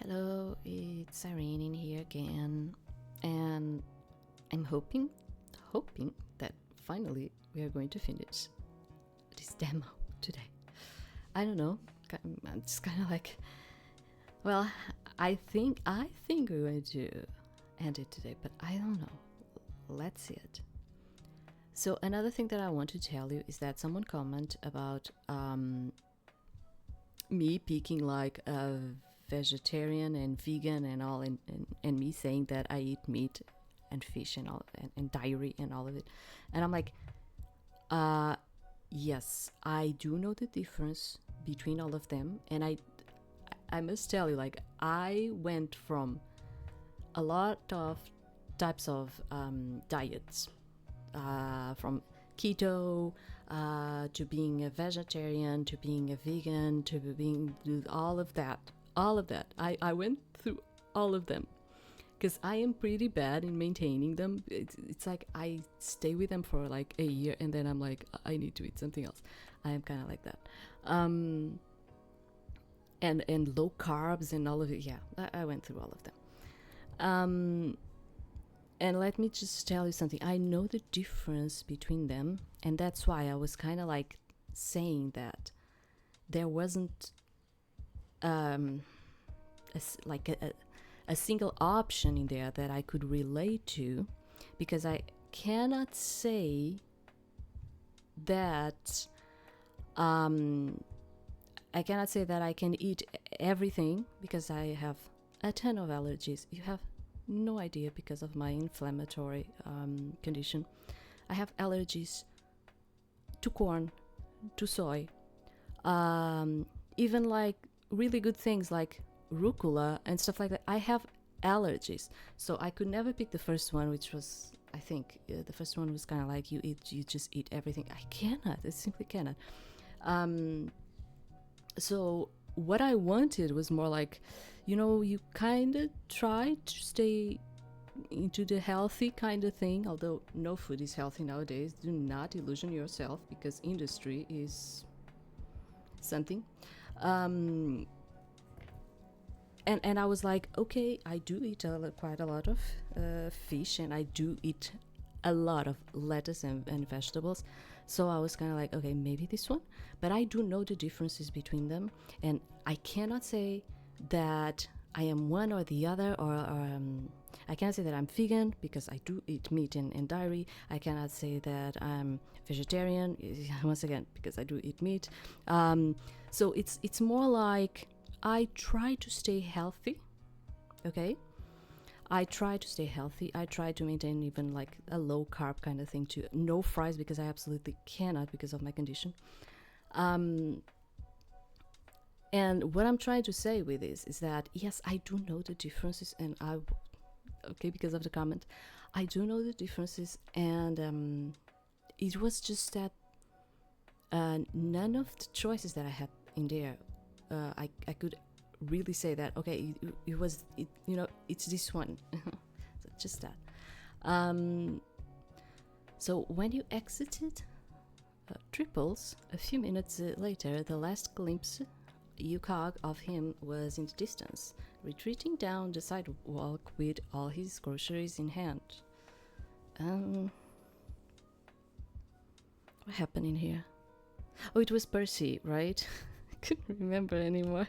Hello, it's Irene in here again, and I'm hoping that finally we are going to finish this demo today. I don't know, it's kind of like, well, I think we're going to end it today, but I don't know. Let's see it. So another thing that I want to tell you is that someone commented about me picking like a vegetarian and vegan and all, and me saying that I eat meat and fish and all and dairy and all of it, and I'm like, yes, I do know the difference between all of them, and I must tell you, like, I went from a lot of types of diets, from keto to being a vegetarian to being a vegan to being all of that. I went through all of them because I am pretty bad in maintaining them. It's like I stay with them for like a year and then I'm like, I need to eat something else. I am kind of like that. And low carbs and all of it. Yeah, I went through all of them. And let me just tell you something. I know the difference between them, and that's why I was kind of like saying that there wasn't a single option in there that I could relate to, because I cannot say that I can eat everything because I have a ton of allergies. You have no idea because of my inflammatory condition. I have allergies to corn, to soy, even like really good things like rucola and stuff like that. I have allergies, so I could never pick the first one, which was, I think, the first one was kind of like you just eat everything. I cannot. I simply cannot. So what I wanted was more like, you kind of try to stay into the healthy kind of thing, although no food is healthy nowadays. Do not illusion yourself, because industry is something. And I was like, okay, I do eat quite a lot of fish, and I do eat a lot of lettuce and vegetables. So I was kind of like, okay, maybe this one. But I do know the differences between them, and I cannot say that I am one or the other, or I cannot say that I'm vegan because I do eat meat and dairy. I cannot say that I'm vegetarian, once again, because I do eat meat. So it's more like I try to stay healthy, okay? I try to stay healthy. I try to maintain even like a low carb kind of thing too. No fries, because I absolutely cannot because of my condition. And what I'm trying to say with this is that, yes, I do know the differences, and because of the comment, I do know the differences, and it was just that none of the choices that I had in there, I could really say that, okay, it's this one. So just that. So when you exited Triples, a few minutes later, the last glimpse you caught of him was in the distance, retreating down the sidewalk with all his groceries in hand. What happened in here? Oh, it was Percy, right? I couldn't remember anymore.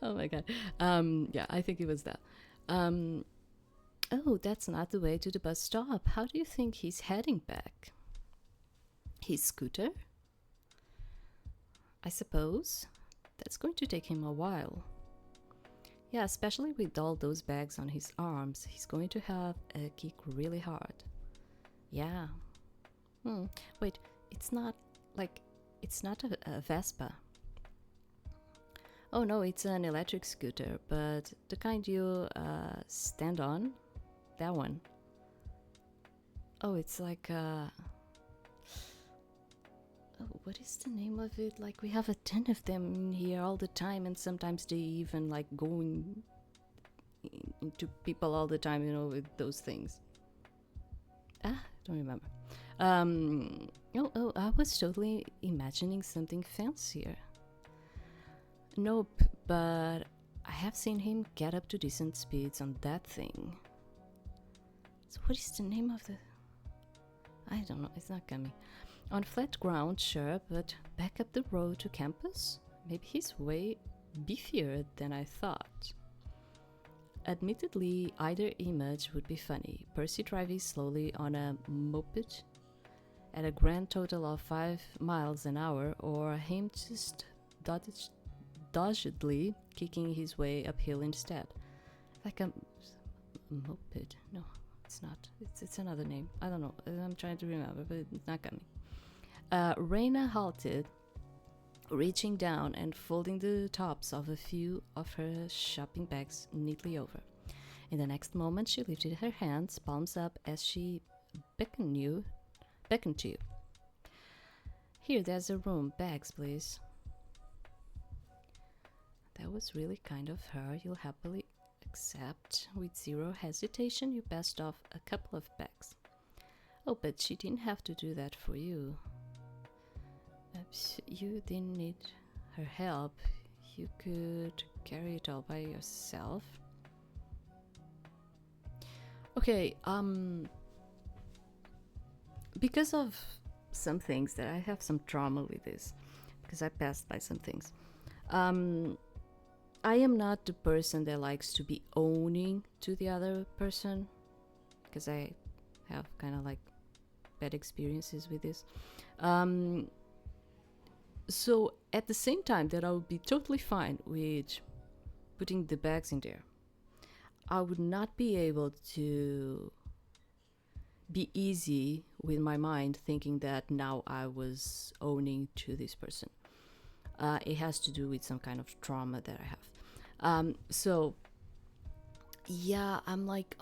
Oh my god. Yeah, I think it was that. Oh, that's not the way to the bus stop. How do you think he's heading back? His scooter? I suppose. That's going to take him a while. Yeah, especially with all those bags on his arms. He's going to have to kick really hard. Yeah. Wait, it's not a Vespa. Oh no, it's an electric scooter, but the kind you stand on, that one. Oh, it's like what is the name of it? Like, we have a ton of them in here all the time, and sometimes they even like going into people all the time, with those things. I don't remember. I was totally imagining something fancier. Nope, but I have seen him get up to decent speeds on that thing. So what is the name of the... I don't know, it's not coming. On flat ground, sure, but back up the road to campus? Maybe he's way beefier than I thought. Admittedly, either image would be funny. Percy driving slowly on a moped at a grand total of 5 miles an hour, or him just doggedly kicking his way uphill instead. Like a moped? No, it's not. It's another name. I don't know. I'm trying to remember, but it's not coming. Reina halted, reaching down and folding the tops of a few of her shopping bags neatly over. In the next moment, she lifted her hands, palms up, as she beckoned to you. Here, there's a room. Bags, please. That was really kind of her. You'll happily accept. With zero hesitation, you passed off a couple of bags. Oh, but she didn't have to do that for you. You didn't need her help. You could carry it all by yourself. Okay, because of some things that I have some trauma with this, because I passed by some things. I am not the person that likes to be owning to the other person, because I have kind of like bad experiences with this. So at the same time that I would be totally fine with putting the bags in there, I would not be able to be easy with my mind thinking that now I was owning to this person. It has to do with some kind of trauma that I have. So yeah, I'm like,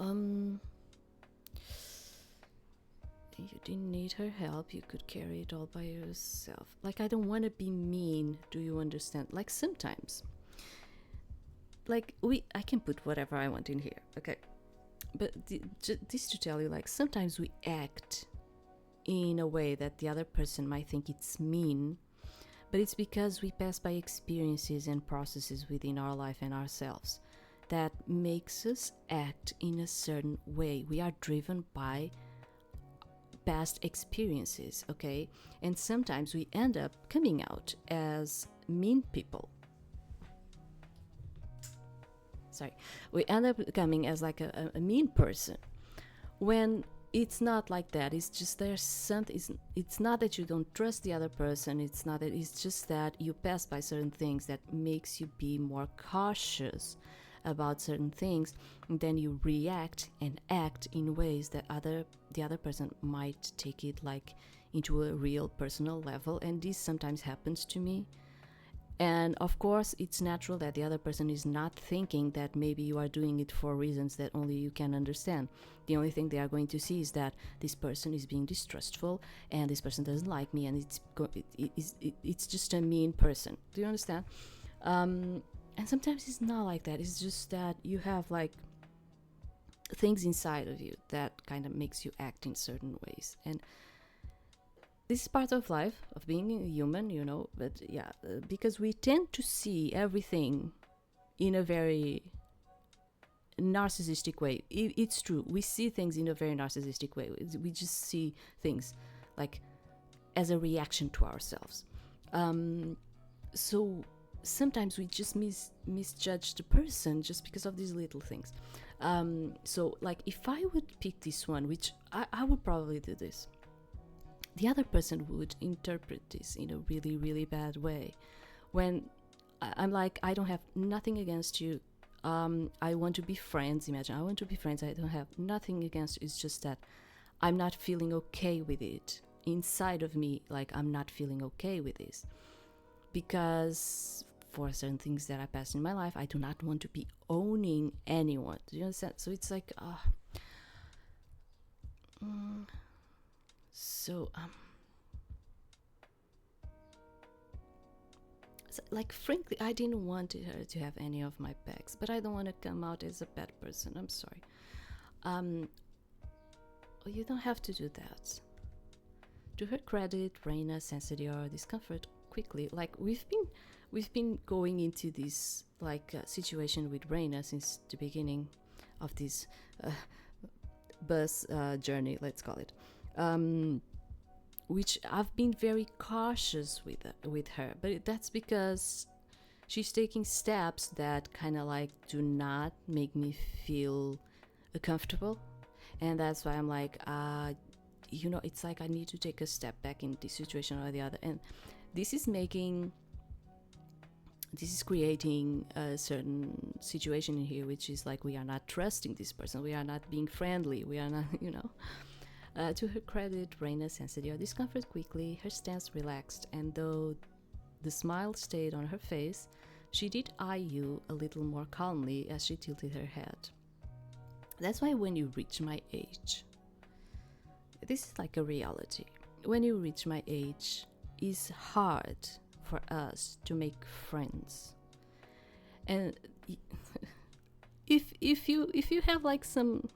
you didn't need her help. You could carry it all by yourself. Like, I don't want to be mean. Do you understand? Like, sometimes, like, I can put whatever I want in here, okay? But this to tell you, like, sometimes we act in a way that the other person might think it's mean, but it's because we pass by experiences and processes within our life and ourselves that makes us act in a certain way. We are driven by past experiences, okay? And sometimes we end up coming out as mean people. We end up coming as like a mean person, when it's not like that. It's just there's something. It's not that you don't trust the other person. It's not that. It's just that you pass by certain things that makes you be more cautious about certain things, and then you react and act in ways that the other person might take it like into a real personal level. And this sometimes happens to me. And of course, it's natural that the other person is not thinking that maybe you are doing it for reasons that only you can understand. The only thing they are going to see is that this person is being distrustful, and this person doesn't like me, and it's just a mean person. Do you understand? And sometimes it's not like that. It's just that you have like things inside of you that kind of makes you act in certain ways. And this is part of life, of being a human, you know. But yeah, because we tend to see everything in a very narcissistic way. It's true. We see things in a very narcissistic way. We just see things like as a reaction to ourselves. So sometimes we just misjudge the person just because of these little things. So like if I would pick this one, which I would probably do this, the other person would interpret this in a really, really bad way. When I'm like, I don't have nothing against you. I want to be friends. Imagine, I want to be friends. I don't have nothing against you. It's just that I'm not feeling okay with it. Inside of me, like, I'm not feeling okay with this. Because for certain things that I passed in my life, I do not want to be owning anyone. Do you understand? So it's like, so like, frankly, I didn't want her to have any of my bags, but I don't want to come out as a bad person. I'm sorry. You don't have to do that. To her credit, Reina sensed your discomfort quickly. Like, we've been going into this situation with Reina since the beginning of this bus journey, let's call it, which I've been very cautious with her, but that's because she's taking steps that kind of like do not make me feel comfortable, and that's why I'm like, it's like I need to take a step back in this situation or the other, and this is creating a certain situation in here, which is like we are not trusting this person, we are not being friendly, we are not, to her credit, Reina sensed your discomfort quickly. Her stance relaxed, and though the smile stayed on her face, she did eye you a little more calmly as she tilted her head. That's why when you reach my age, this is like a reality. When you reach my age, it's hard for us to make friends. And if you have like some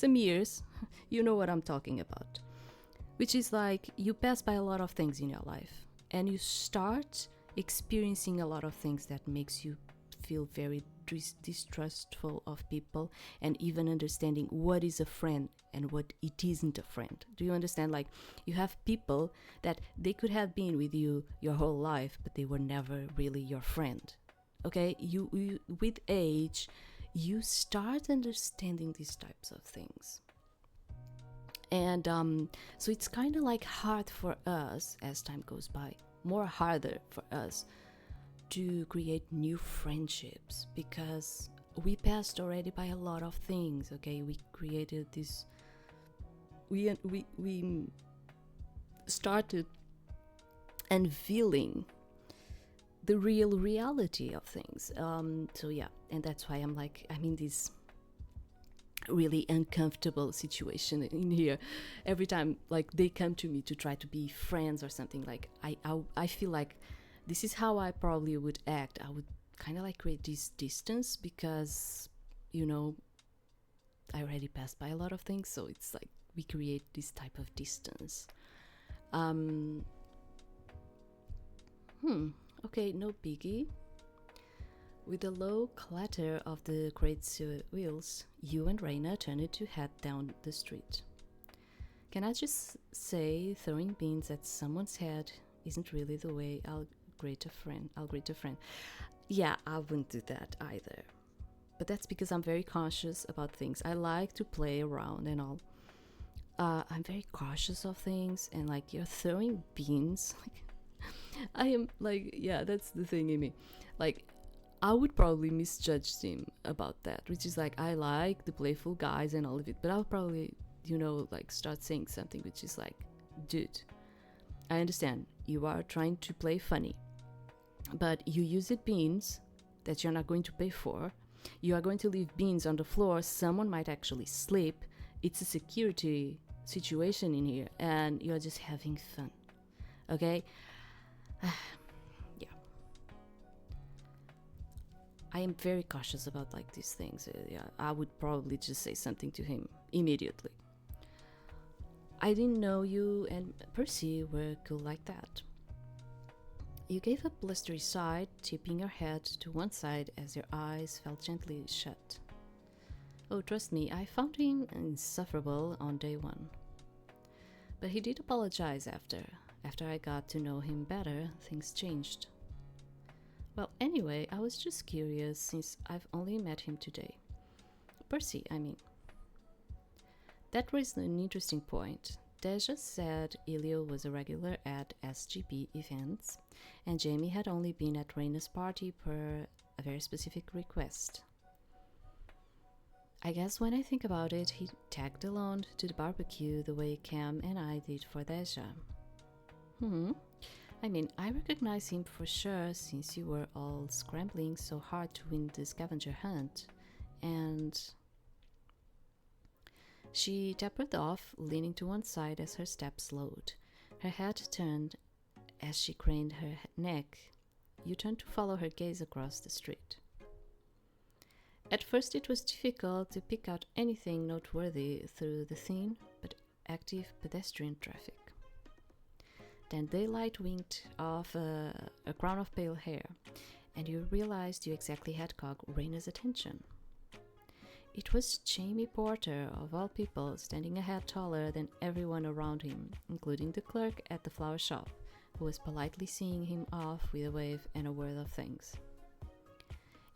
years, you know what I'm talking about. Which is like you pass by a lot of things in your life and you start experiencing a lot of things that makes you feel very distrustful of people, and even understanding what is a friend and what it isn't a friend. Do you understand? Like you have people that they could have been with you your whole life, but they were never really your friend. Okay, you with age you start understanding these types of things, and so it's kind of like hard for us as time goes by, more harder for us to create new friendships, because we passed already by a lot of things. Okay, we created this, we started unveiling the real reality of things. So yeah, and that's why I'm in this really uncomfortable situation in here. Every time like they come to me to try to be friends or something, like I feel like this is how I probably would act. I would kind of like create this distance because, I already passed by a lot of things. So it's like we create this type of distance. Okay, no biggie. With the low clatter of the crate's wheels, you and Reina turned to head down the street. Can I just say, throwing beans at someone's head isn't really the way I'll greet a friend. Yeah, I wouldn't do that either. But that's because I'm very cautious about things. I like to play around and all. I'm very cautious of things, and like you're throwing beans. I am like, yeah, that's the thing in me. Like, I would probably misjudge him about that, which is like, I like the playful guys and all of it, but I'll probably, like start saying something which is like, dude, I understand you are trying to play funny, but you used beans that you're not going to pay for. You are going to leave beans on the floor. Someone might actually slip. It's a security situation in here, and you're just having fun. Okay? Yeah. I am very cautious about like these things. Yeah, I would probably just say something to him immediately. I didn't know you and Percy were cool like that. You gave a blustery sigh, tipping your head to one side as your eyes fell gently shut. Oh, trust me, I found him insufferable on day one. But he did apologize after. After I got to know him better, things changed. Well, anyway, I was just curious since I've only met him today. Percy, I mean. That raised an interesting point. Deja said Elio was a regular at SGP events, and Jamie had only been at Reina's party per a very specific request. I guess when I think about it, he tagged along to the barbecue the way Cam and I did for Deja. I mean, I recognize him for sure since you were all scrambling so hard to win the scavenger hunt. And she tapered off, leaning to one side as her steps slowed. Her head turned as she craned her neck. You turned to follow her gaze across the street. At first it was difficult to pick out anything noteworthy through the thin but active pedestrian traffic. Then daylight winked off a crown of pale hair, and you realized you exactly had caught Raina's attention. It was Jamie Porter, of all people, standing a head taller than everyone around him, including the clerk at the flower shop, who was politely seeing him off with a wave and a word of thanks.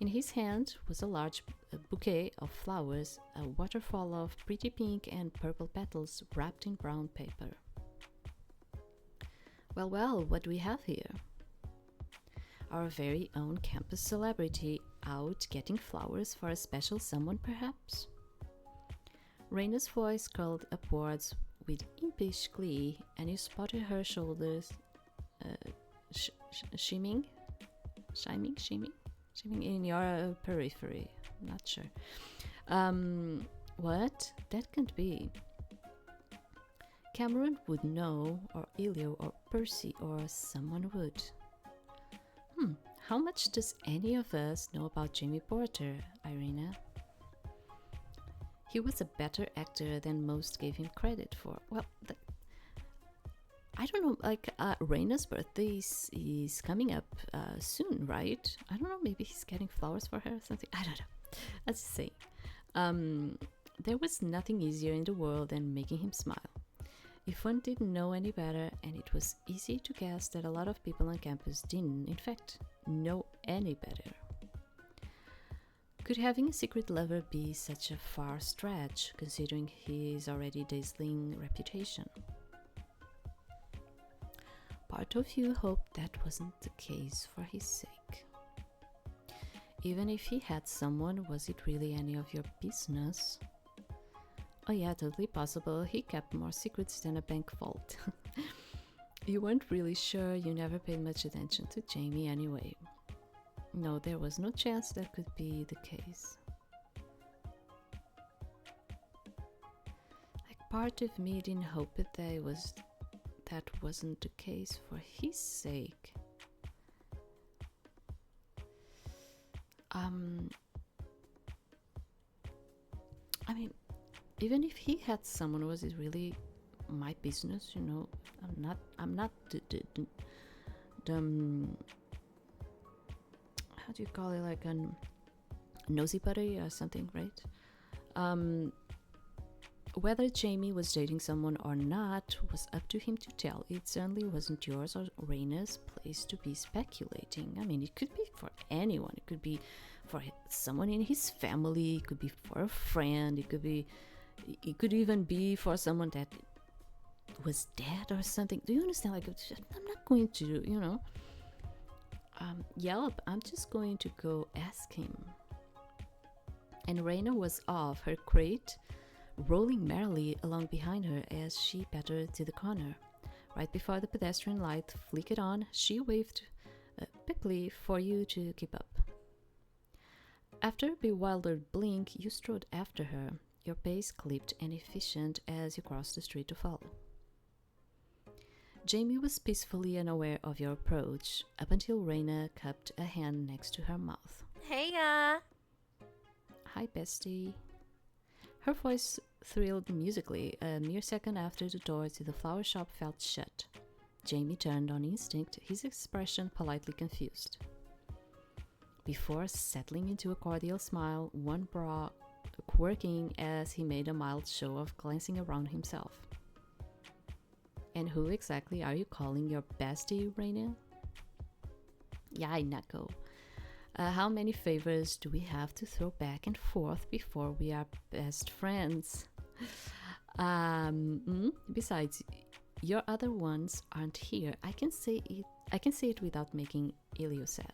In his hand was a large bouquet of flowers, a waterfall of pretty pink and purple petals wrapped in brown paper. Well, what do we have here? Our very own campus celebrity out getting flowers for a special someone, perhaps? Raina's voice curled upwards with impish glee, and you spotted her shoulders shimming in your periphery. Not sure. What? That can't be. Cameron would know, or Elio, or Percy, or someone would. How much does any of us know about Jamie Porter, Irina? He was a better actor than most gave him credit for. Well, I don't know, like, Raina's birthday is coming up soon, right? I don't know, maybe he's getting flowers for her or something. I don't know. Let's say. There was nothing easier in the world than making him smile. If one didn't know any better, and it was easy to guess that a lot of people on campus didn't, in fact, know any better. Could having a secret lover be such a far stretch, considering his already dazzling reputation? Part of you hoped that wasn't the case for his sake. Even if he had someone, was it really any of your business? Oh yeah, totally possible. He kept more secrets than a bank vault. You weren't really sure. You never paid much attention to Jamie anyway. No, there was no chance that could be the case. Like, part of me didn't hope that wasn't the case for his sake. I mean, even if he had someone, was it really my business? You know, I'm not the how do you call it, like a nosy buddy or something, right? Whether Jamie was dating someone or not was up to him to tell. It certainly wasn't yours or Raina's place to be speculating. I mean, it could be for anyone. It could be for someone in his family. It could be for a friend. It could even be for someone that was dead or something. Do you understand? Like, I'm not going to, yell up. I'm just going to go ask him. And Raina was off, her crate rolling merrily along behind her as she pattered to the corner. Right before the pedestrian light flickered on, she waved quickly for you to keep up. After a bewildered blink, you strode after her, your pace clipped and efficient as you crossed the street to follow. Jamie was peacefully unaware of your approach, up until Raina cupped a hand next to her mouth. Heya! Hi, bestie. Her voice thrilled musically a mere second after the door to the flower shop felt shut. Jamie turned on instinct, his expression politely confused. Before settling into a cordial smile, one brow quirking as he made a mild show of glancing around himself. And who exactly are you calling your bestie, Raina? Yay, Nako. How many favors do we have to throw back and forth before we are best friends? Besides, your other ones aren't here. I can say it without making Elio sad.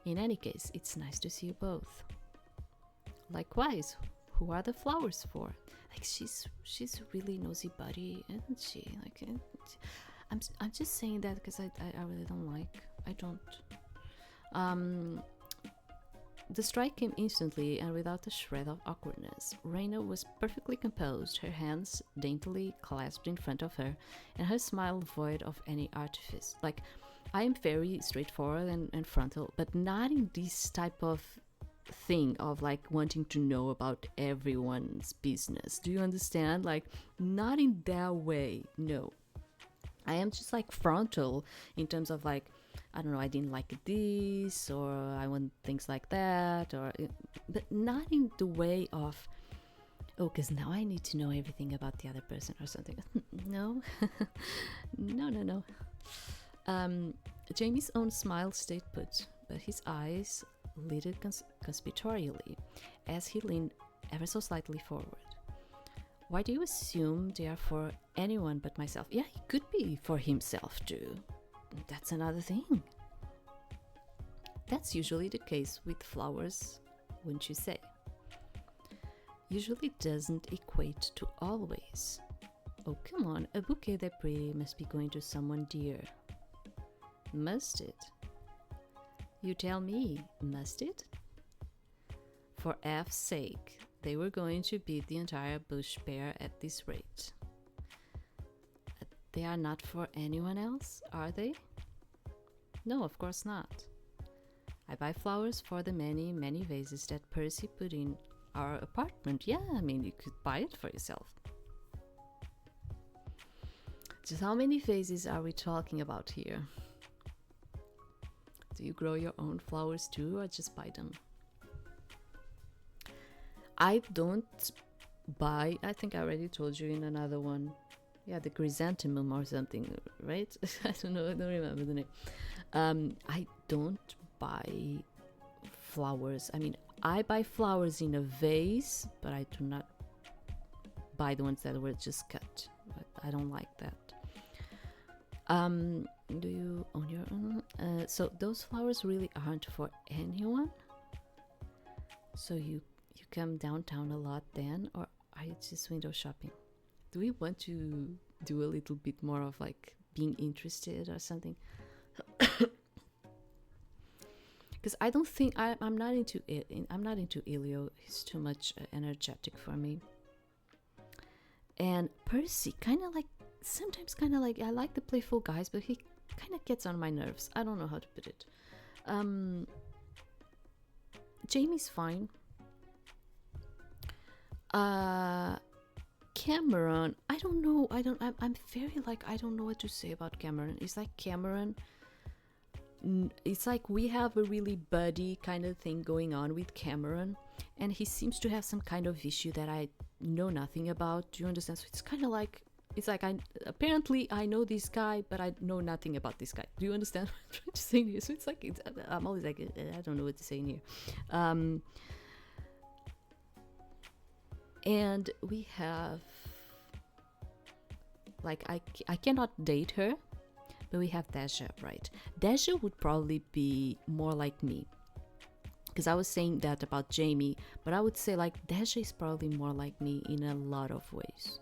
In any case, it's nice to see you both. Likewise, who are the flowers for? Like, she's a really nosy buddy, isn't she? Like, I'm just saying that because I really don't like. I don't. The strike came instantly and without a shred of awkwardness. Raina was perfectly composed, her hands daintily clasped in front of her, and her smile void of any artifice. Like, I am very straightforward and frontal, but not in this type of thing of like wanting to know about everyone's business. Do you understand? Like, not in that way. No, I am just like frontal in terms of like I don't know, I didn't like this, or I want things like that, but not in the way of, oh, because now I need to know everything about the other person or something. No, no. Jamie's own smile stayed put, but his eyes lit conspiratorially as he leaned ever so slightly forward. Why do you assume they are for anyone but myself? Yeah, he could be for himself too. That's another thing. That's usually the case with flowers, wouldn't you say? Usually doesn't equate to always. Oh, come on, a bouquet that pretty must be going to someone dear. Must it? You tell me, must it? For F's sake, they were going to beat the entire Bush pair at this rate. They are not for anyone else, are they? No, of course not. I buy flowers for the many, many vases that Percy put in our apartment. Yeah, I mean, you could buy it for yourself. Just how many vases are we talking about here? Do you grow your own flowers too, or just buy them? I don't buy, I think I already told you in another one. Yeah, the chrysanthemum or something, right? I don't know, I don't remember the name. I don't buy flowers. I mean, I buy flowers in a vase, but I do not buy the ones that were just cut. But I don't like that. Do you own your own? So those flowers really aren't for anyone? So you come downtown a lot then, or are you just window shopping? Do we want to do a little bit more of like being interested or something? Because I don't think I'm not into it. I'm not into Elio. He's too much energetic for me. And Percy, kind of like, sometimes kind of like, I like the playful guys, but he kind of gets on my nerves. I don't know how to put it. Jamie's fine. Cameron, I don't know. I'm very like, I don't know what to say about Cameron. It's like Cameron, it's like we have a really buddy kind of thing going on with Cameron, and he seems to have some kind of issue that I know nothing about. Do you understand? So it's kind of like, it's like apparently I know this guy, but I know nothing about this guy. Do you understand what I'm trying to say here? So it's like, I'm always like, I don't know what to say in here. And we have, like, I cannot date her, but we have Deja, right? Deja would probably be more like me, because I was saying that about Jamie, but I would say like Deja is probably more like me in a lot of ways.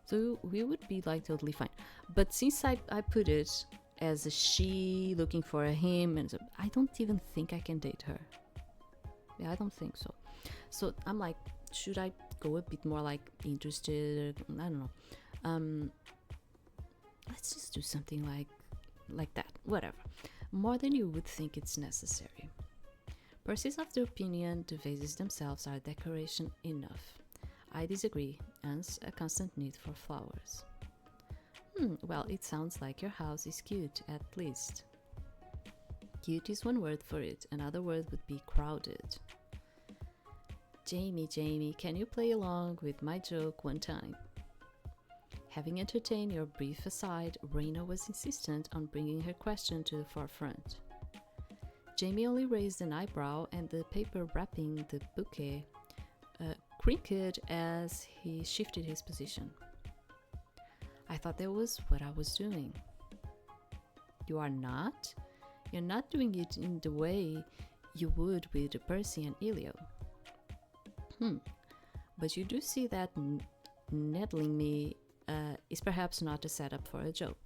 So we would be like totally fine. But since I put it as a she looking for a him, and so I don't even think I can date her. Yeah, I don't think so. So I'm like, should I go a bit more like interested? I don't know. Let's just do something like that. Whatever. More than you would think it's necessary. Percy's of the opinion the vases themselves are decoration enough. I disagree, hence a constant need for flowers. Well, it sounds like your house is cute, at least. Cute is one word for it, another word would be crowded. Jamie, can you play along with my joke one time? Having entertained your brief aside, Raina was insistent on bringing her question to the forefront. Jamie only raised an eyebrow, and the paper wrapping the bouquet crinkled as he shifted his position. I thought that was what I was doing. You are not? You're not doing it in the way you would with Percy and Elio. But you do see that needling me is perhaps not a setup for a joke.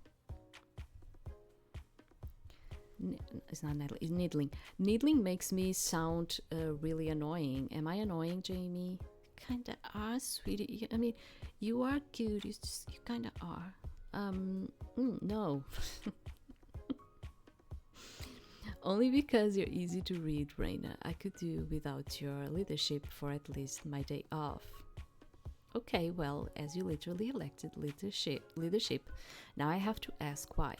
It's not needling, it's needling. Needling makes me sound really annoying. Am I annoying, Jamie? Kinda are, sweetie. I mean, you are cute. You kinda are. No. Only because you're easy to read, Raina. I could do without your leadership for at least my day off. Okay, well, as you literally elected leadership, now I have to ask why.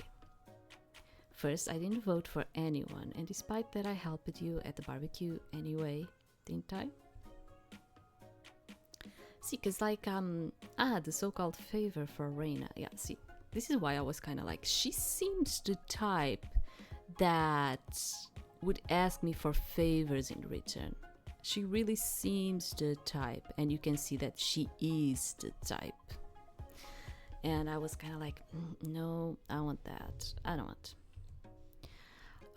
First, I didn't vote for anyone, and despite that, I helped you at the barbecue anyway, didn't I? See, because like, the so-called favor for Reina. Yeah, see, this is why I was kind of like, she seems the type that would ask me for favors in return. She really seems the type, and you can see that she is the type. And I was kind of like, no, I want that. I don't want.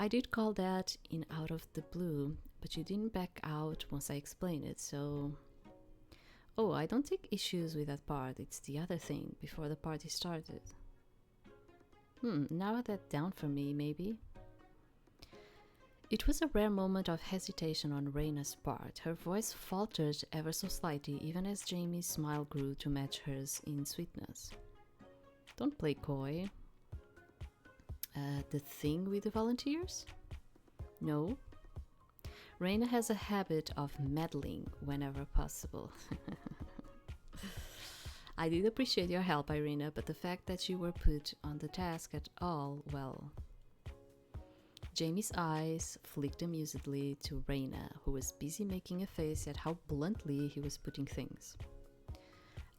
I did call that in out of the blue, but you didn't back out once I explained it, so... Oh, I don't take issues with that part. It's the other thing, before the party started. Narrow that down for me, maybe. It was a rare moment of hesitation on Reina's part. Her voice faltered ever so slightly, even as Jamie's smile grew to match hers in sweetness. Don't play coy. The thing with the volunteers? No. Reina has a habit of meddling whenever possible. I did appreciate your help, Irina, but the fact that you were put on the task at all, well... Jamie's eyes flicked amusedly to Reina, who was busy making a face at how bluntly he was putting things.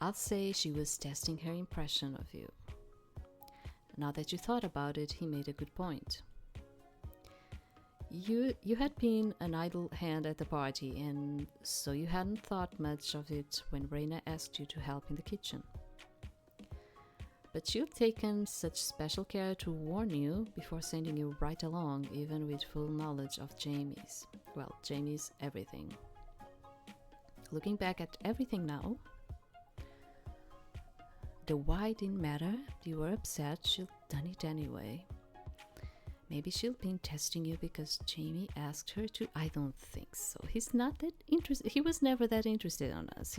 I'd say she was testing her impression of you. Now that you thought about it, he made a good point. You had been an idle hand at the party, and so you hadn't thought much of it when Reina asked you to help in the kitchen. But you've taken such special care to warn you before sending you right along, even with full knowledge of Jamie's. Well, Jamie's everything. Looking back at everything now, the why didn't matter. You were upset, she'd done it anyway. Maybe she'd been testing you because Jamie asked her to. I don't think so. He's not that interested. He was never that interested in us.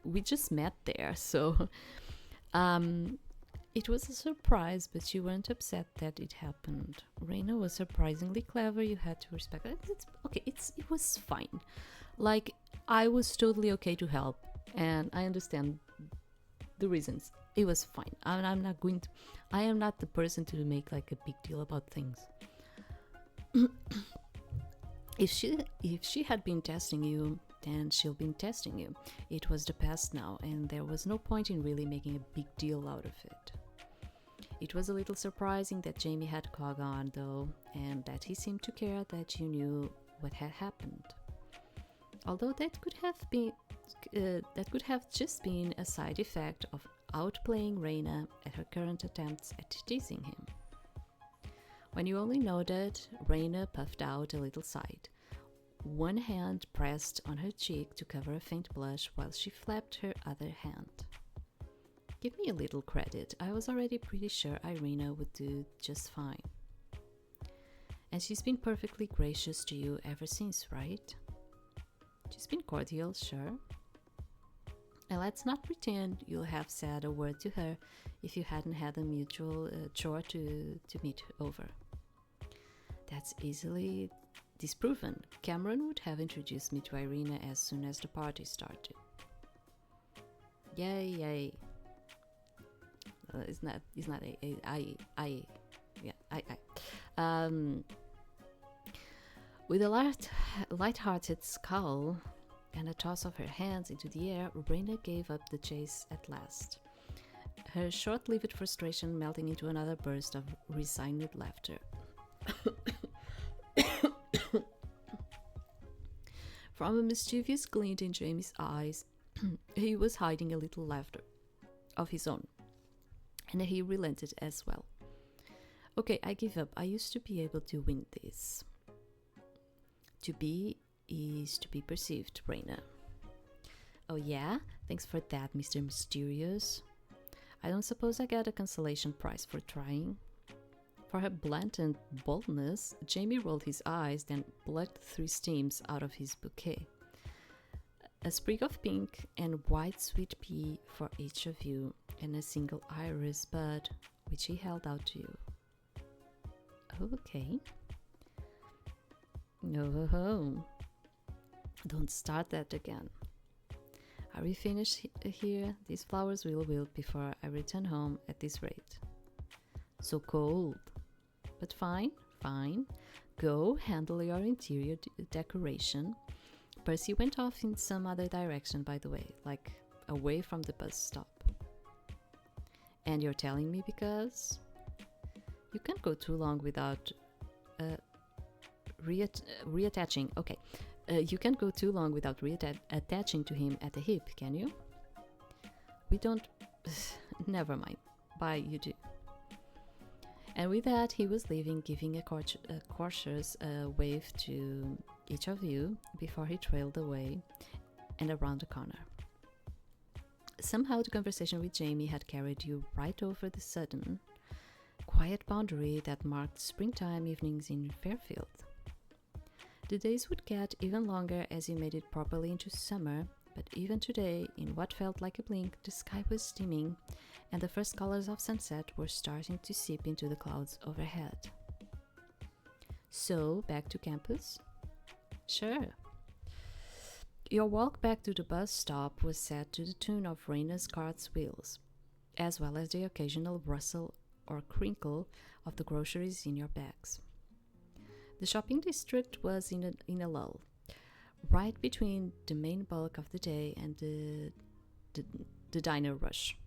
We just met there, so... It was a surprise, but you weren't upset that it happened. Reina was surprisingly clever. You had to respect it. It was fine. Like, I was totally okay to help, and I understand the reasons. It was fine. I am not the person to make like a big deal about things. If she had been testing you, then she'll been testing you. It was the past now, and there was no point in really making a big deal out of it. It was a little surprising that Jamie had cog on, though, and that he seemed to care that you knew what had happened. Although that could have just been a side effect of outplaying Reina at her current attempts at teasing him. When you only noted, Reina puffed out a little sigh. One hand pressed on her cheek to cover a faint blush while she flapped her other hand. Give me a little credit. I was already pretty sure Irina would do just fine. And she's been perfectly gracious to you ever since, right? She's been cordial, sure. And let's not pretend you'll have said a word to her if you hadn't had a mutual chore to meet over. That's easily disproven. Cameron would have introduced me to Irina as soon as the party started. Yay. It's not With a light-hearted scowl and a toss of her hands into the air, Reina gave up the chase at last, her short-lived frustration melting into another burst of resigned laughter. From a mischievous glint in Jamie's eyes, he was hiding a little laughter of his own, and he relented as well. Okay, I give up. I used to be able to win this. To be is to be perceived, Reina. Oh yeah? Thanks for that, Mr. Mysterious. I don't suppose I get a consolation prize for trying. For her blatant boldness, Jamie rolled his eyes, then plucked 3 stems out of his bouquet. A sprig of pink and white sweet pea for each of you, and a single iris bud, which he held out to you. Okay. Oh, don't start that again. Are we finished here? These flowers will wilt before I return home at this rate. So cold. But fine, fine. Go handle your interior decoration. Percy went off in some other direction, by the way, like away from the bus stop. And you're telling me because you can't go too long without reattaching. Okay, you can't go too long without attaching to him at the hip, can you? We don't. Never mind. Bye, you do. And with that, he was leaving, giving a cautious wave to each of you before he trailed away and around the corner. Somehow the conversation with Jamie had carried you right over the sudden, quiet boundary that marked springtime evenings in Fairfield. The days would get even longer as you made it properly into summer, but even today, in what felt like a blink, the sky was dimming and the first colors of sunset were starting to seep into the clouds overhead. So, back to campus? Sure. Your walk back to the bus stop was set to the tune of Raina's cart's wheels, as well as the occasional rustle or crinkle of the groceries in your bags. The shopping district was in a lull, right between the main bulk of the day and the diner rush.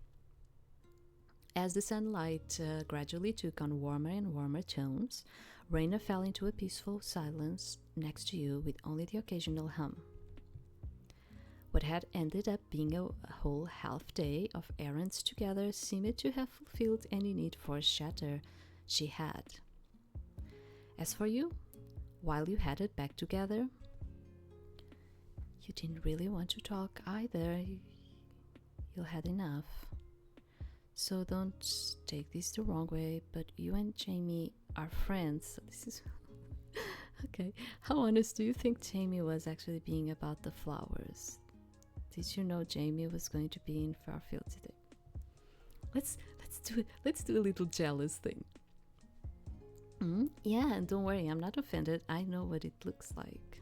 As the sunlight gradually took on warmer and warmer tones, Raina fell into a peaceful silence next to you with only the occasional hum. What had ended up being a whole half day of errands together seemed to have fulfilled any need for chatter she had. As for you, while you headed back together, you didn't really want to talk either. You had enough. So don't take this the wrong way, but you and Jamie are friends. So this is okay. How honest do you think Jamie was actually being about the flowers? Did you know Jamie was going to be in Fairfield today? Let's do a little jealous thing. Yeah, and don't worry, I'm not offended. I know what it looks like.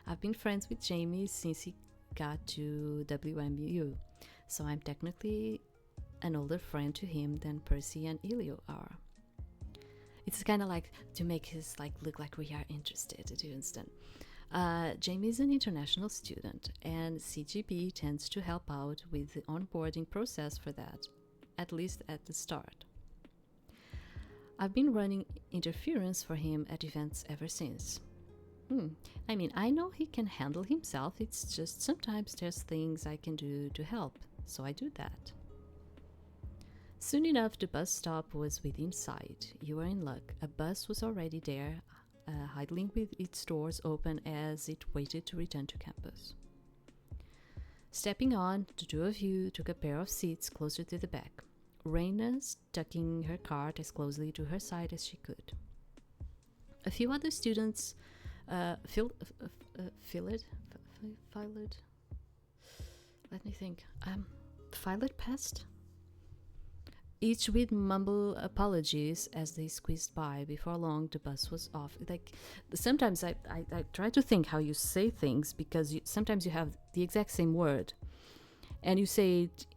I've been friends with Jamie since he got to WMU, so I'm technically an older friend to him than Percy and Elio are. It's kind of like to make us look like we are interested, do you understand? Jamie is an international student, and CGB tends to help out with the onboarding process for that, at least at the start. I've been running interference for him at events ever since. I mean, I know he can handle himself, it's just sometimes there's things I can do to help, so I do that. Soon enough, the bus stop was within sight. You were in luck. A bus was already there, idling with its doors open as it waited to return to campus. Stepping on, the two of you took a pair of seats closer to the back, Raina tucking her cart as closely to her side as she could. A few other students filed past, each with mumble apologies as they squeezed by. Before long, the bus was off. Sometimes I try to think how you say things, because sometimes you have the exact same word and you say it,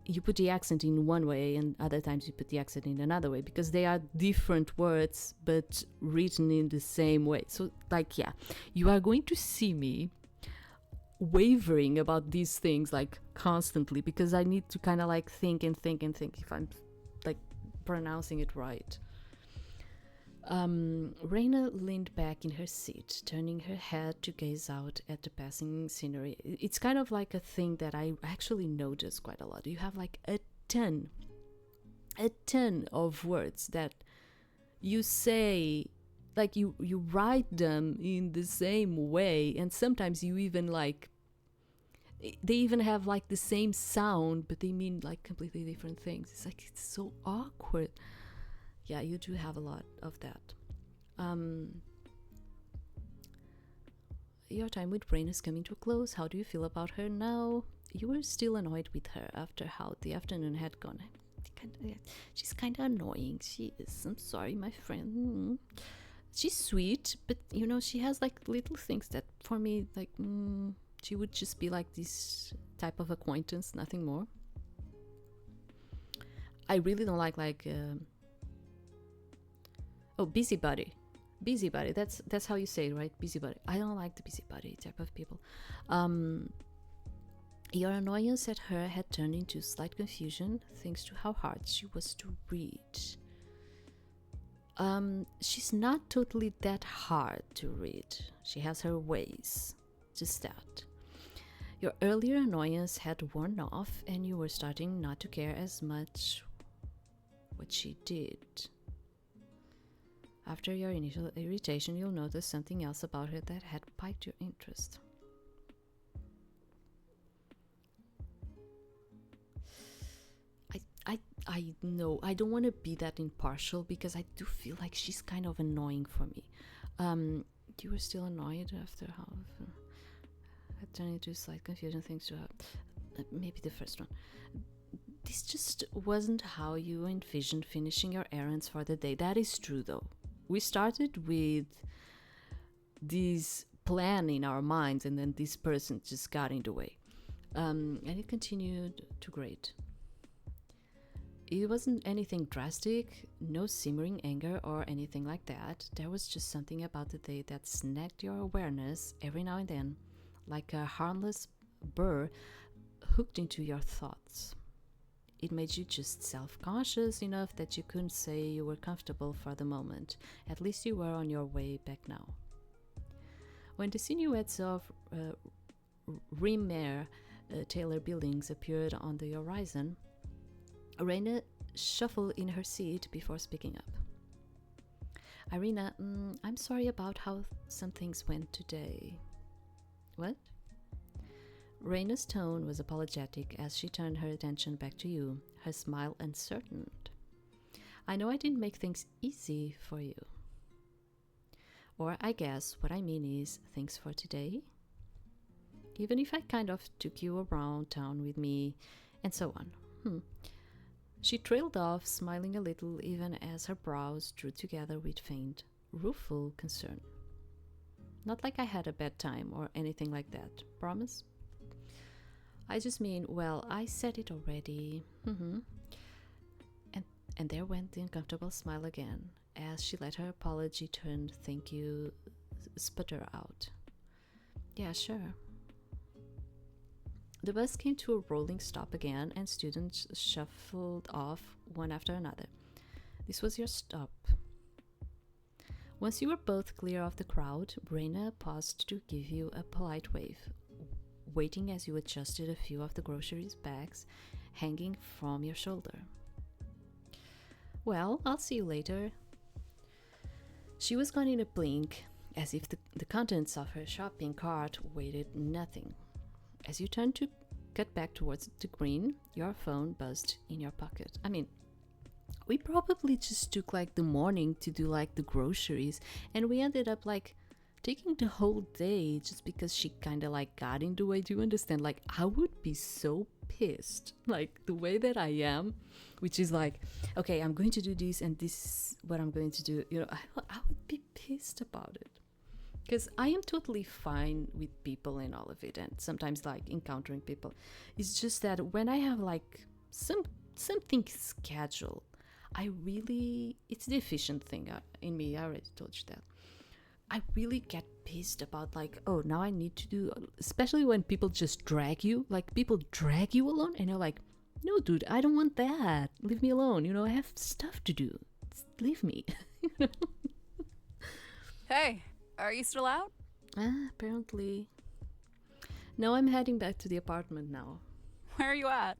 you put the accent in one way, and other times you put the accent in another way, because they are different words but written in the same way. So you are going to see me wavering about these things constantly, because I need to kind of think if I'm pronouncing it right. Raina leaned back in her seat, turning her head to gaze out at the passing scenery. It's kind of like a thing that I actually notice quite a lot. You have a ton of words that you say, you write them in the same way, and sometimes you even they even have the same sound, but they mean completely different things. It's so awkward. Yeah, you do have a lot of that. Your time with Rain is coming to a close. How do you feel about her now? You were still annoyed with her after how the afternoon had gone. She's kind of annoying. She is. I'm sorry, my friend. She's sweet, but she has little things that for me she would just be this type of acquaintance, nothing more. I really don't like Oh, busybody. Busybody. That's how you say it, right? Busybody. I don't like the busybody type of people. Your annoyance at her had turned into slight confusion thanks to how hard she was to read. She's not totally that hard to read. She has her ways. Just that. Your earlier annoyance had worn off and you were starting not to care as much what she did. After your initial irritation, you'll notice something else about her that had piqued your interest. I know I don't want to be that impartial because I do feel like she's kind of annoying for me. You were still annoyed after how I turned into slight confusion thanks to her. Maybe the first one. This just wasn't how you envisioned finishing your errands for the day. That is true, though. We started with this plan in our minds, and then this person just got in the way. And it continued to grate. It wasn't anything drastic, no simmering anger or anything like that. There was just something about the day that snagged your awareness every now and then, like a harmless burr hooked into your thoughts. It made you just self-conscious enough that you couldn't say you were comfortable for the moment. At least you were on your way back now. When the silhouettes of Rimmer Taylor buildings appeared on the horizon, Reina shuffled in her seat before speaking up. Irina, I'm sorry about how some things went today. What? Reina's tone was apologetic as she turned her attention back to you, her smile uncertain. I know I didn't make things easy for you. Or I guess what I mean is, thanks for today. Even if I kind of took you around town with me, and so on. She trailed off, smiling a little even as her brows drew together with faint, rueful concern. Not like I had a bad time or anything like that, promise? I just mean, well, I said it already. And there went the uncomfortable smile again, as she let her apology-turned thank you sputter out. Yeah, sure. The bus came to a rolling stop again, and students shuffled off one after another. This was your stop. Once you were both clear of the crowd, Reina paused to give you a polite wave, waiting as you adjusted a few of the groceries bags hanging from your shoulder. Well, I'll see you later. She was gone in a blink, as if the contents of her shopping cart weighed nothing. As you turned to cut back towards the green, your phone buzzed in your pocket. I mean, we probably just took like the morning to do like the groceries, and we ended up like taking the whole day just because she kind of like got in the way. Do you understand? Like, I would be so pissed, like the way that I am, which is like, okay, I'm going to do this and this is what I'm going to do. You know, I would be pissed about it. Because I am totally fine with people and all of it, and sometimes like encountering people. It's just that when I have like something scheduled, it's the efficient thing in me. I already told you that. I really get pissed about like, oh, now I need to do, especially when people just drag you, like people drag you along, and you're like, no, dude, I don't want that. Leave me alone. You know, I have stuff to do. Leave me. You know? Hey. Are you still out? Apparently. No, I'm heading back to the apartment now. Where are you at?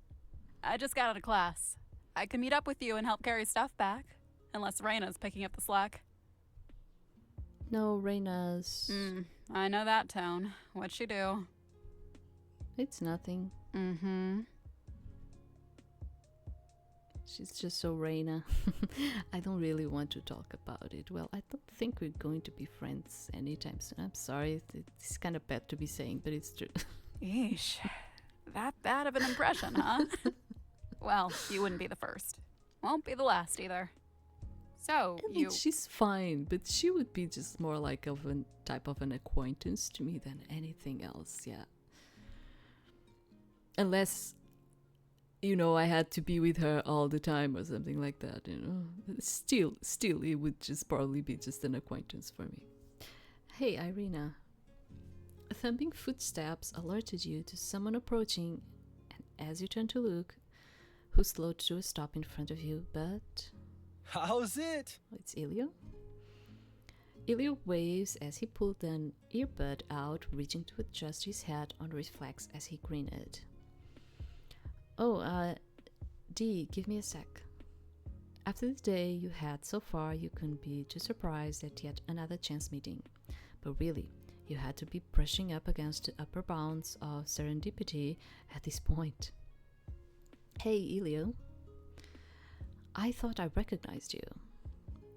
I just got out of class. I can meet up with you and help carry stuff back. Unless Reina's picking up the slack. No, Reina's... I know that tone. What'd she do? It's nothing. She's just so Reina. I don't really want to talk about it. Well, I don't think we're going to be friends anytime soon. I'm sorry. It's kind of bad to be saying, but it's true. Eesh. That bad of an impression, huh? Well, you wouldn't be the first. Won't be the last either. So, I mean, she's fine, but she would be just more like of a type of an acquaintance to me than anything else, yeah. Unless you know, I had to be with her all the time or something like that, you know. Still, it would just probably be just an acquaintance for me. Hey, Irina. Thumping footsteps alerted you to someone approaching, and as you turned to look, who slowed to a stop in front of you, but... How's it? It's Ilio. Ilio waves as he pulled an earbud out, reaching to adjust his head on reflex as he grinned. Oh, D, give me a sec. After the day you had so far, you couldn't be too surprised at yet another chance meeting. But really, you had to be brushing up against the upper bounds of serendipity at this point. Hey, Ilio. I thought I recognized you.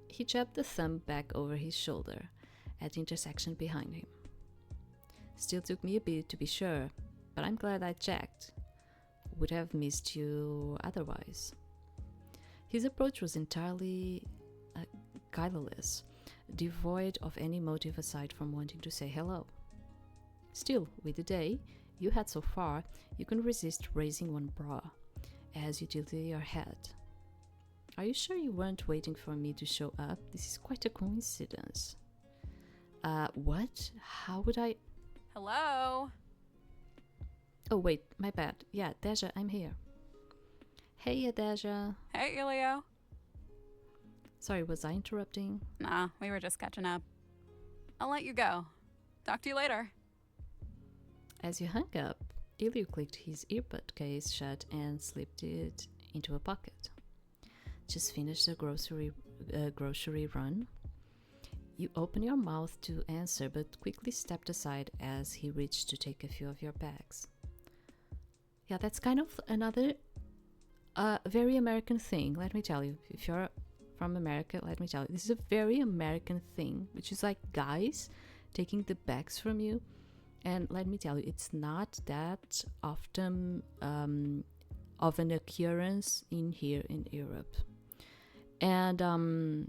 He jabbed the thumb back over his shoulder at the intersection behind him. Still took me a bit to be sure, but I'm glad I checked. Would have missed you otherwise. His approach was entirely guileless, devoid of any motive aside from wanting to say hello. Still, with the day you had so far, you couldn't resist raising one brow as you tilted your head. Are you sure you weren't waiting for me to show up? This is quite a coincidence. What? How would I... Hello? Oh, wait, my bad. Yeah, Deja, I'm here. Hey, Deja. Hey, Ilio. Sorry, was I interrupting? Nah, we were just catching up. I'll let you go. Talk to you later. As you hung up, Ilio clicked his earbud case shut and slipped it into a pocket. Just finished the grocery run. You opened your mouth to answer, but quickly stepped aside as he reached to take a few of your bags. Yeah, that's kind of another very American thing, let me tell you. If you're from America, let me tell you. This is a very American thing, which is like guys taking the bags from you. And let me tell you, it's not that often of an occurrence in here in Europe. And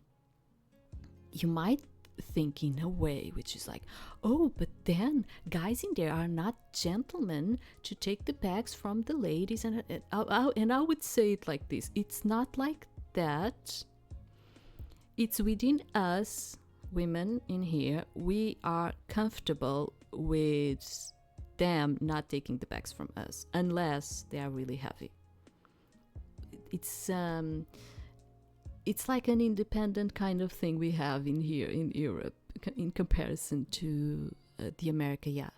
you might think in a way, which is like, oh, but then guys in there are not gentlemen to take the bags from the ladies. And I would say it like this. It's not like that. It's within us, women in here, we are comfortable with them not taking the bags from us unless they are really heavy. It's like an independent kind of thing we have in here in Europe in comparison to the America, yeah.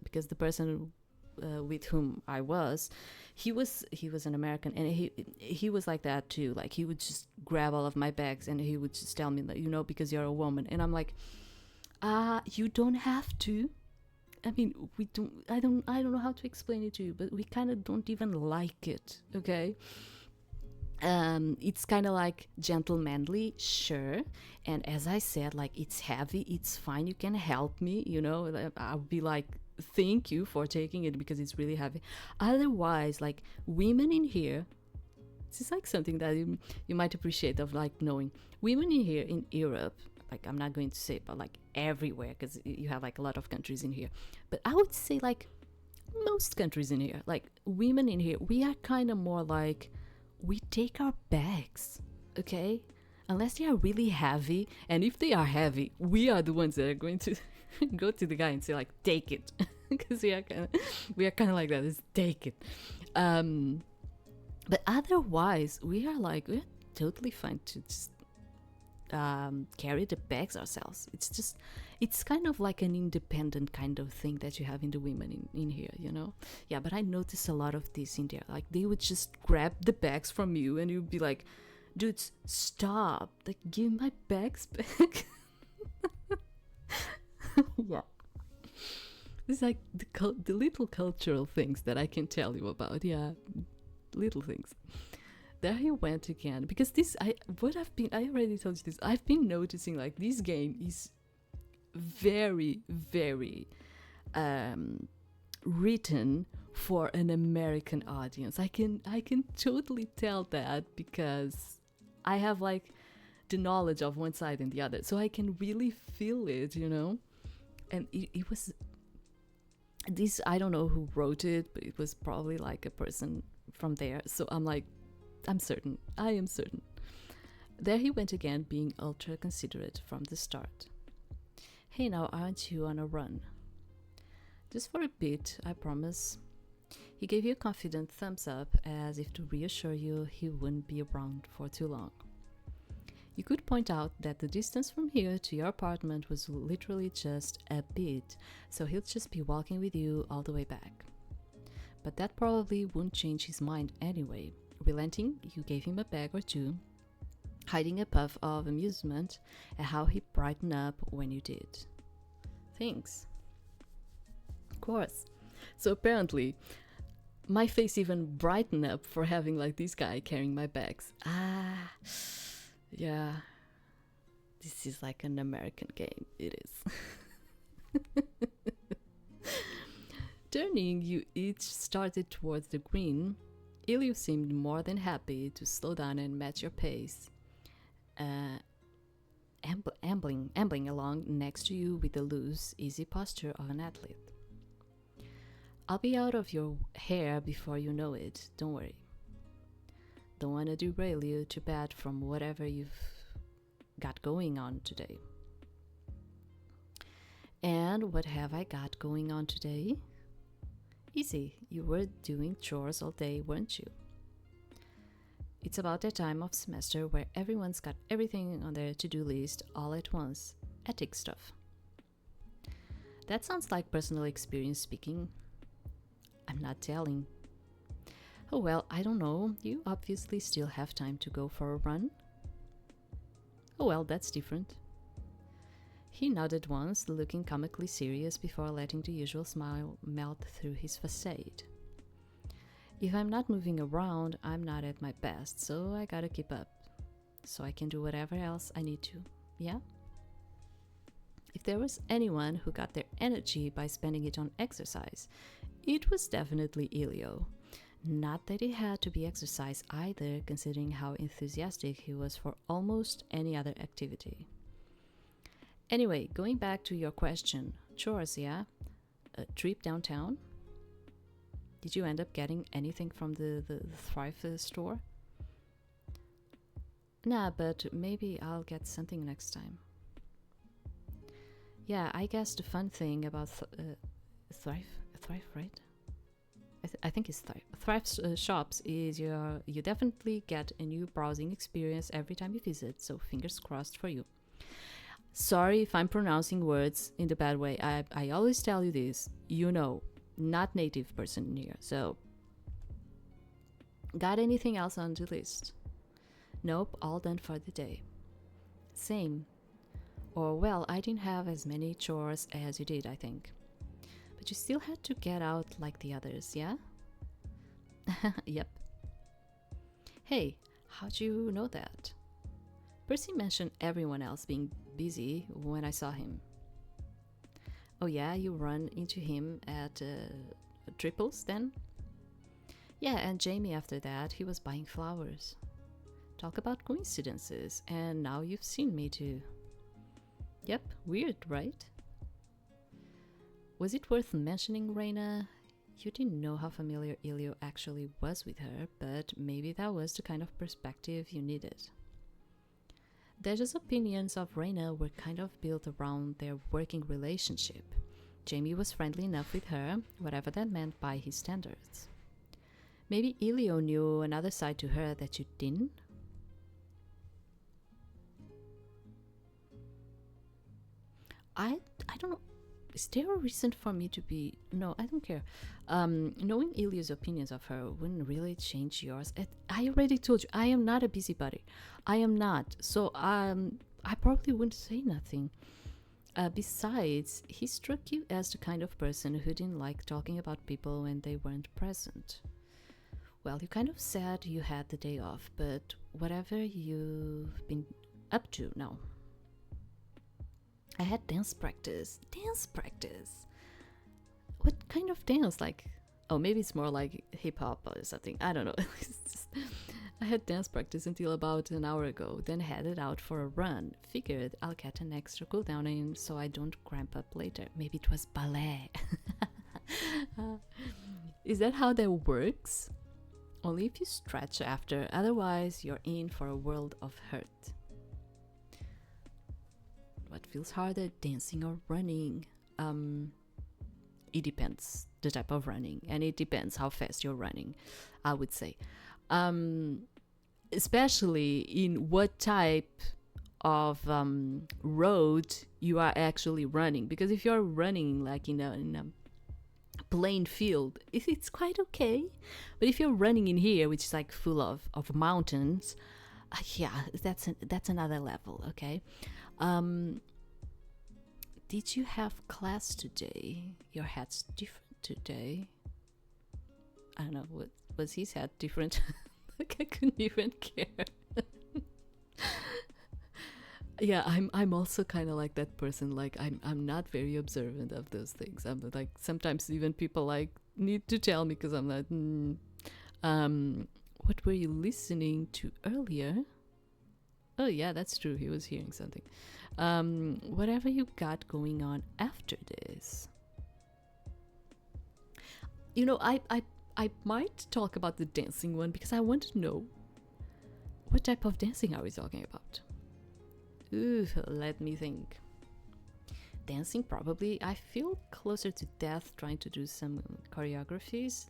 Because the person with whom I was, he was an American, and he was like that too. Like he would just grab all of my bags and he would just tell me that, you know, because you're a woman. And I'm like, you don't have to. I mean, I don't know how to explain it to you, but we kind of don't even like it, okay? It's kind of like gentlemanly, sure. And as I said, like, it's heavy, it's fine, you can help me, you know. I'll be like, thank you for taking it because it's really heavy. Otherwise, like, women in here, this is like something that you might appreciate of like knowing. Women in here in Europe, like, I'm not going to say, but like everywhere, because you have like a lot of countries in here. But I would say like most countries in here, like women in here, we are kind of more like, we take our bags, okay? Unless they are really heavy, and if they are heavy, we are the ones that are going to go to the guy and say like, take it, because we are kind of like that. Just take it. But otherwise, we're totally fine to just carry the bags ourselves. It's kind of like an independent kind of thing that you have in the women in here, you know? Yeah, but I noticed a lot of this in there. Like, they would just grab the bags from you and you'd be like, dudes, stop. Like, give my bags back. Yeah. It's like the little cultural things that I can tell you about. Yeah, little things. There he went again, because I already told you this. I've been noticing like this game is very, very written for an American audience. I can totally tell that because I have like the knowledge of one side and the other, so I can really feel it, you know. And it was this, I don't know who wrote it, but it was probably like a person from there. So I'm like, I'm certain. I am certain. There he went again, being ultra considerate from the start. Hey, now aren't you on a run? Just for a bit, I promise. He gave you a confident thumbs up as if to reassure you he wouldn't be around for too long. You could point out that the distance from here to your apartment was literally just a bit, so he'll just be walking with you all the way back. But that probably wouldn't change his mind anyway. Relenting, you gave him a bag or two, hiding a puff of amusement at how he brightened up when you did. Thanks. Of course. So apparently, my face even brightened up for having like this guy carrying my bags. Yeah. This is like an American game. It is. Turning, you each started towards the green. Ilio seemed more than happy to slow down and match your pace, ambling along next to you with the loose, easy posture of an athlete. I'll be out of your hair before you know it, don't worry. Don't want to derail you too bad from whatever you've got going on today. And what have I got going on today? Easy, you were doing chores all day, weren't you? It's about that time of semester where everyone's got everything on their to-do list all at once. Ethics stuff. That sounds like personal experience speaking. I'm not telling. Oh well, I don't know. You obviously still have time to go for a run. Oh well, that's different. He nodded once, looking comically serious before letting the usual smile melt through his facade. If I'm not moving around, I'm not at my best, so I gotta keep up. So I can do whatever else I need to, yeah? If there was anyone who got their energy by spending it on exercise, it was definitely Ilio. Not that it had to be exercise either, considering how enthusiastic he was for almost any other activity. Anyway, going back to your question, chores, yeah? A trip downtown? Did you end up getting anything from the Thrive store? Nah, but maybe I'll get something next time. Yeah, I guess the fun thing about Thrive, right? I think it's Thrive. Thrive shops is you definitely get a new browsing experience every time you visit, so fingers crossed for you. Sorry if I'm pronouncing words in the bad way. I always tell you this, you know, not native person here, so. Got anything else on the list? Nope, all done for the day. Same. Or well, I didn't have as many chores as you did, I think. But you still had to get out like the others, yeah? Yep. Hey, how'd you know that? Percy mentioned everyone else being busy when I saw him. Oh yeah, you run into him at Triples then? Yeah, and Jamie after that, he was buying flowers. Talk about coincidences, and now you've seen me too. Yep, weird, right? Was it worth mentioning, Reina? You didn't know how familiar Ilio actually was with her, but maybe that was the kind of perspective you needed. Dejah's opinions of Reina were kind of built around their working relationship. Jamie was friendly enough with her, whatever that meant by his standards. Maybe Ilio knew another side to her that you didn't? I don't know. Is there a reason for me to be... No, I don't care. Knowing Ilio's opinions of her wouldn't really change yours. I already told you, I am not a busybody. I am not. So I probably wouldn't say nothing. Besides, he struck you as the kind of person who didn't like talking about people when they weren't present. Well, you kind of said you had the day off, but whatever you've been up to now. I had dance practice. Dance practice? What kind of dance? Like, oh, maybe it's more like hip-hop or something. I don't know. I had dance practice until about an hour ago, then headed out for a run. Figured I'll get an extra cool down in so I don't cramp up later. Maybe it was ballet. Is that how that works? Only if you stretch after, otherwise you're in for a world of hurt. What feels harder, dancing or running? It depends the type of running, and it depends how fast you're running, I would say. Especially in what type of road you are actually running. Because if you're running like in a plain field, it's quite okay. But if you're running in here, which is like full of mountains, yeah, that's another level, okay? Did you have class today? Your hat's different today. I don't know, what was his hat different? Like I couldn't even care. Yeah, I'm also kind of like that person. Like I'm not very observant of those things. I'm like, sometimes even people like need to tell me, because I'm like, what were you listening to earlier? Oh yeah, that's true. He was hearing something. Whatever you got going on after this. You know, I might talk about the dancing one, because I want to know, what type of dancing are we talking about? Ooh, let me think. Dancing, probably. I feel closer to death trying to do some choreographies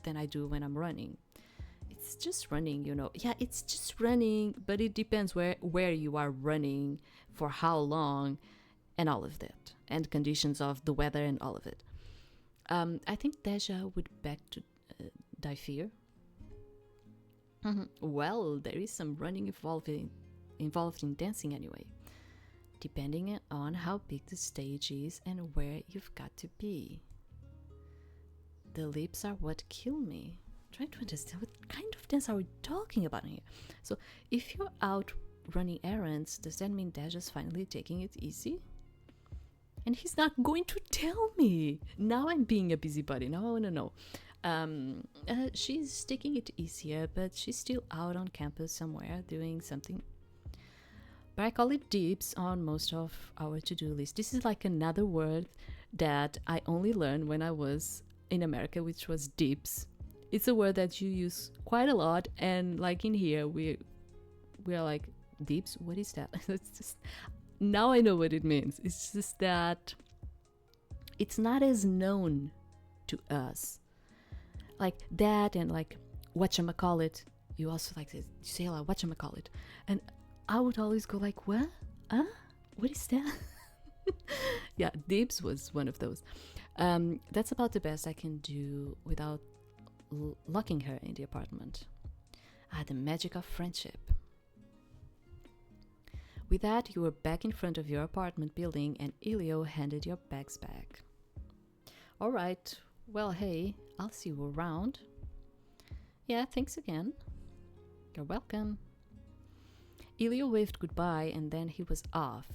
than I do when I'm running. It's just running, you know. Yeah, it's just running, but it depends where you are running, for how long, and all of that, and conditions of the weather and all of it. I think Deja would beg to die fear. Well, there is some running involved in dancing anyway, depending on how big the stage is and where you've got to be. The lips are what kill me. Trying to understand what kind of dance are we talking about here. So if you're out running errands, does that mean Deja's finally taking it easy? And he's not going to tell me. Now I'm being a busybody. Now I want to know. She's taking it easier, but she's still out on campus somewhere doing something. But I call it dips on most of our to-do list. This is like another word that I only learned when I was in America, which was dips. It's a word that you use quite a lot, and like in here, we are like, dips? What is that? It's just, now I know what it means. It's just that it's not as known to us. Like that, and like whatchamacallit. You also like to say a lot, whatchamacallit. And I would always go like, what? Huh? What is that? Yeah, dips was one of those. That's about the best I can do without locking her in the apartment. The magic of friendship. With that, you were back in front of your apartment building, and Elio handed your bags back. All right, well, hey, I'll see you around. Yeah, thanks again. You're welcome. Elio waved goodbye, and then he was off,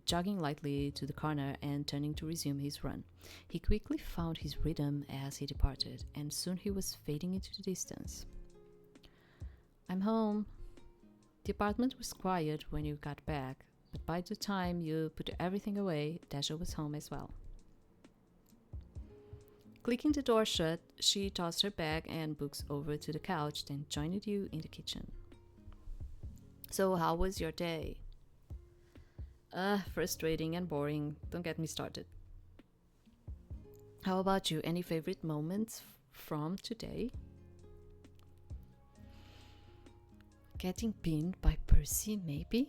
jogging lightly to the corner and turning to resume his run. He quickly found his rhythm as he departed, and soon he was fading into the distance. I'm home. The apartment was quiet when you got back, but by the time you put everything away, Deja was home as well. Clicking the door shut, she tossed her bag and books over to the couch, then joined you in the kitchen. So, how was your day? Frustrating and boring. Don't get me started. How about you? Any favorite moments from today? Getting pinned by Percy, maybe?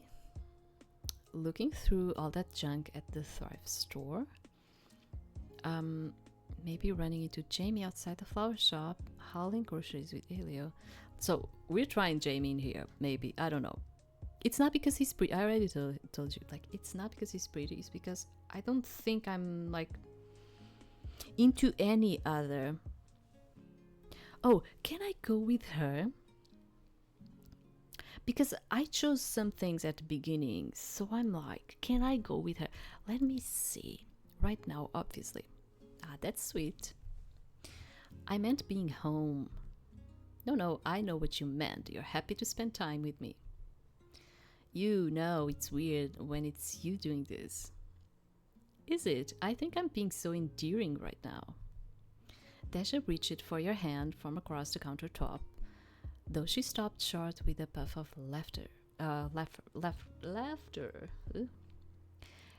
Looking through all that junk at the thrift store? Maybe running into Jamie outside the flower shop, hauling groceries with Elio. So, we're trying Jamie in here, maybe. I don't know. It's not because he's pretty. I already told you. Like, it's not because he's pretty. It's because I don't think I'm, like, into any other. Oh, can I go with her? Because I chose some things at the beginning. So I'm like, can I go with her? Let me see. Right now, obviously. That's sweet. I meant being home. No, I know what you meant. You're happy to spend time with me. You know it's weird when it's you doing this. Is it? I think I'm being so endearing right now. Deja reached for your hand from across the countertop, though she stopped short with a puff of laughter. Laughter.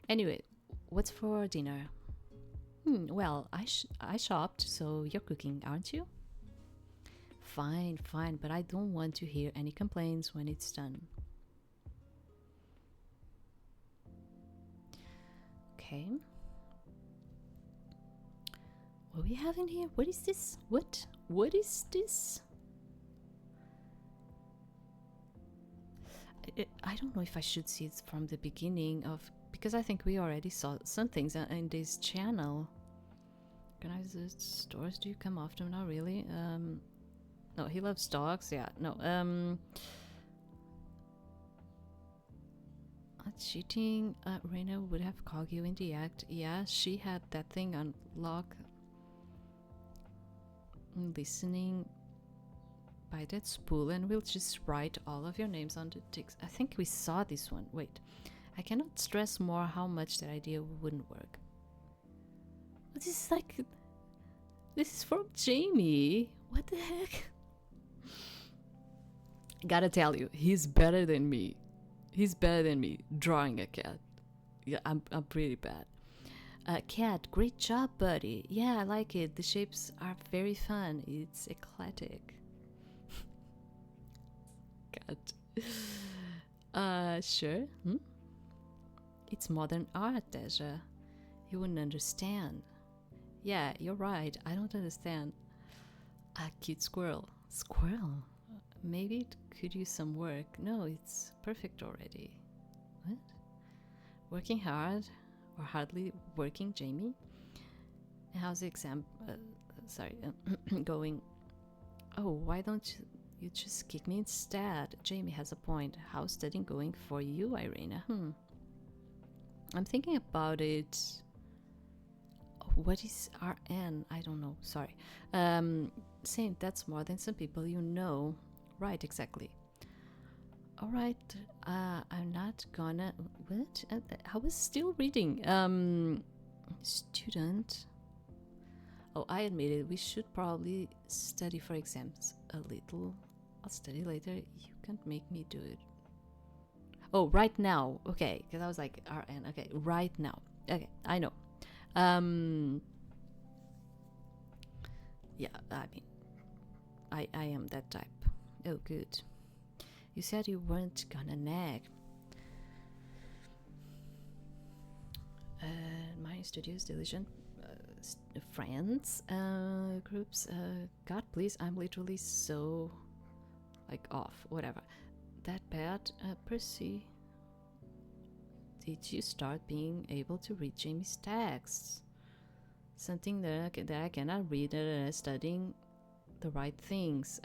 Anyway, what's for dinner? Well, I shopped, so you're cooking, aren't you? Fine, but I don't want to hear any complaints when it's done. Okay. What we have in here? What is this? What is this? I don't know if I should see it from the beginning of, because I think we already saw some things in this channel. Organized stores, do you come often? Not really. No, he loves dogs. Yeah, no. Cheating. Reina would have caught you in the act. Yeah, she had that thing on lock. Listening by that spool, and we'll just write all of your names on the ticks. I think we saw this one. Wait, I cannot stress more how much that idea wouldn't work. This is like, this is from Jamie. What the heck? Gotta tell you, he's better than me. He's better than me drawing a cat. Yeah, I'm pretty bad. Cat, great job, buddy. Yeah, I like it. The shapes are very fun. It's eclectic. Cat. Sure. It's modern art, Deja. You wouldn't understand. Yeah, you're right. I don't understand. A cute squirrel. Squirrel? Maybe it could use some work. No, it's perfect already. What? Working hard or hardly working, Jamie? How's the exam? Going? Oh, why don't you just kick me instead? Jamie has a point. How's studying going for you, Irina? I'm thinking about it. What is RN? I don't know. Sorry. Same. That's more than some people you know. Right, exactly. All right. I'm not gonna. What? I was still reading. Student. Oh, I admit it. We should probably study for exams a little. I'll study later. You can't make me do it. Oh, right now. Okay, because I was like RN. Okay, right now. Okay, I know. Yeah, I mean, I am that type. Oh, good. You said you weren't gonna nag. My studios, diligent friends, groups. God, please, I'm literally so like off. Whatever. That bad, Percy. Did you start being able to read Jamie's texts? Something that I cannot read studying the right things.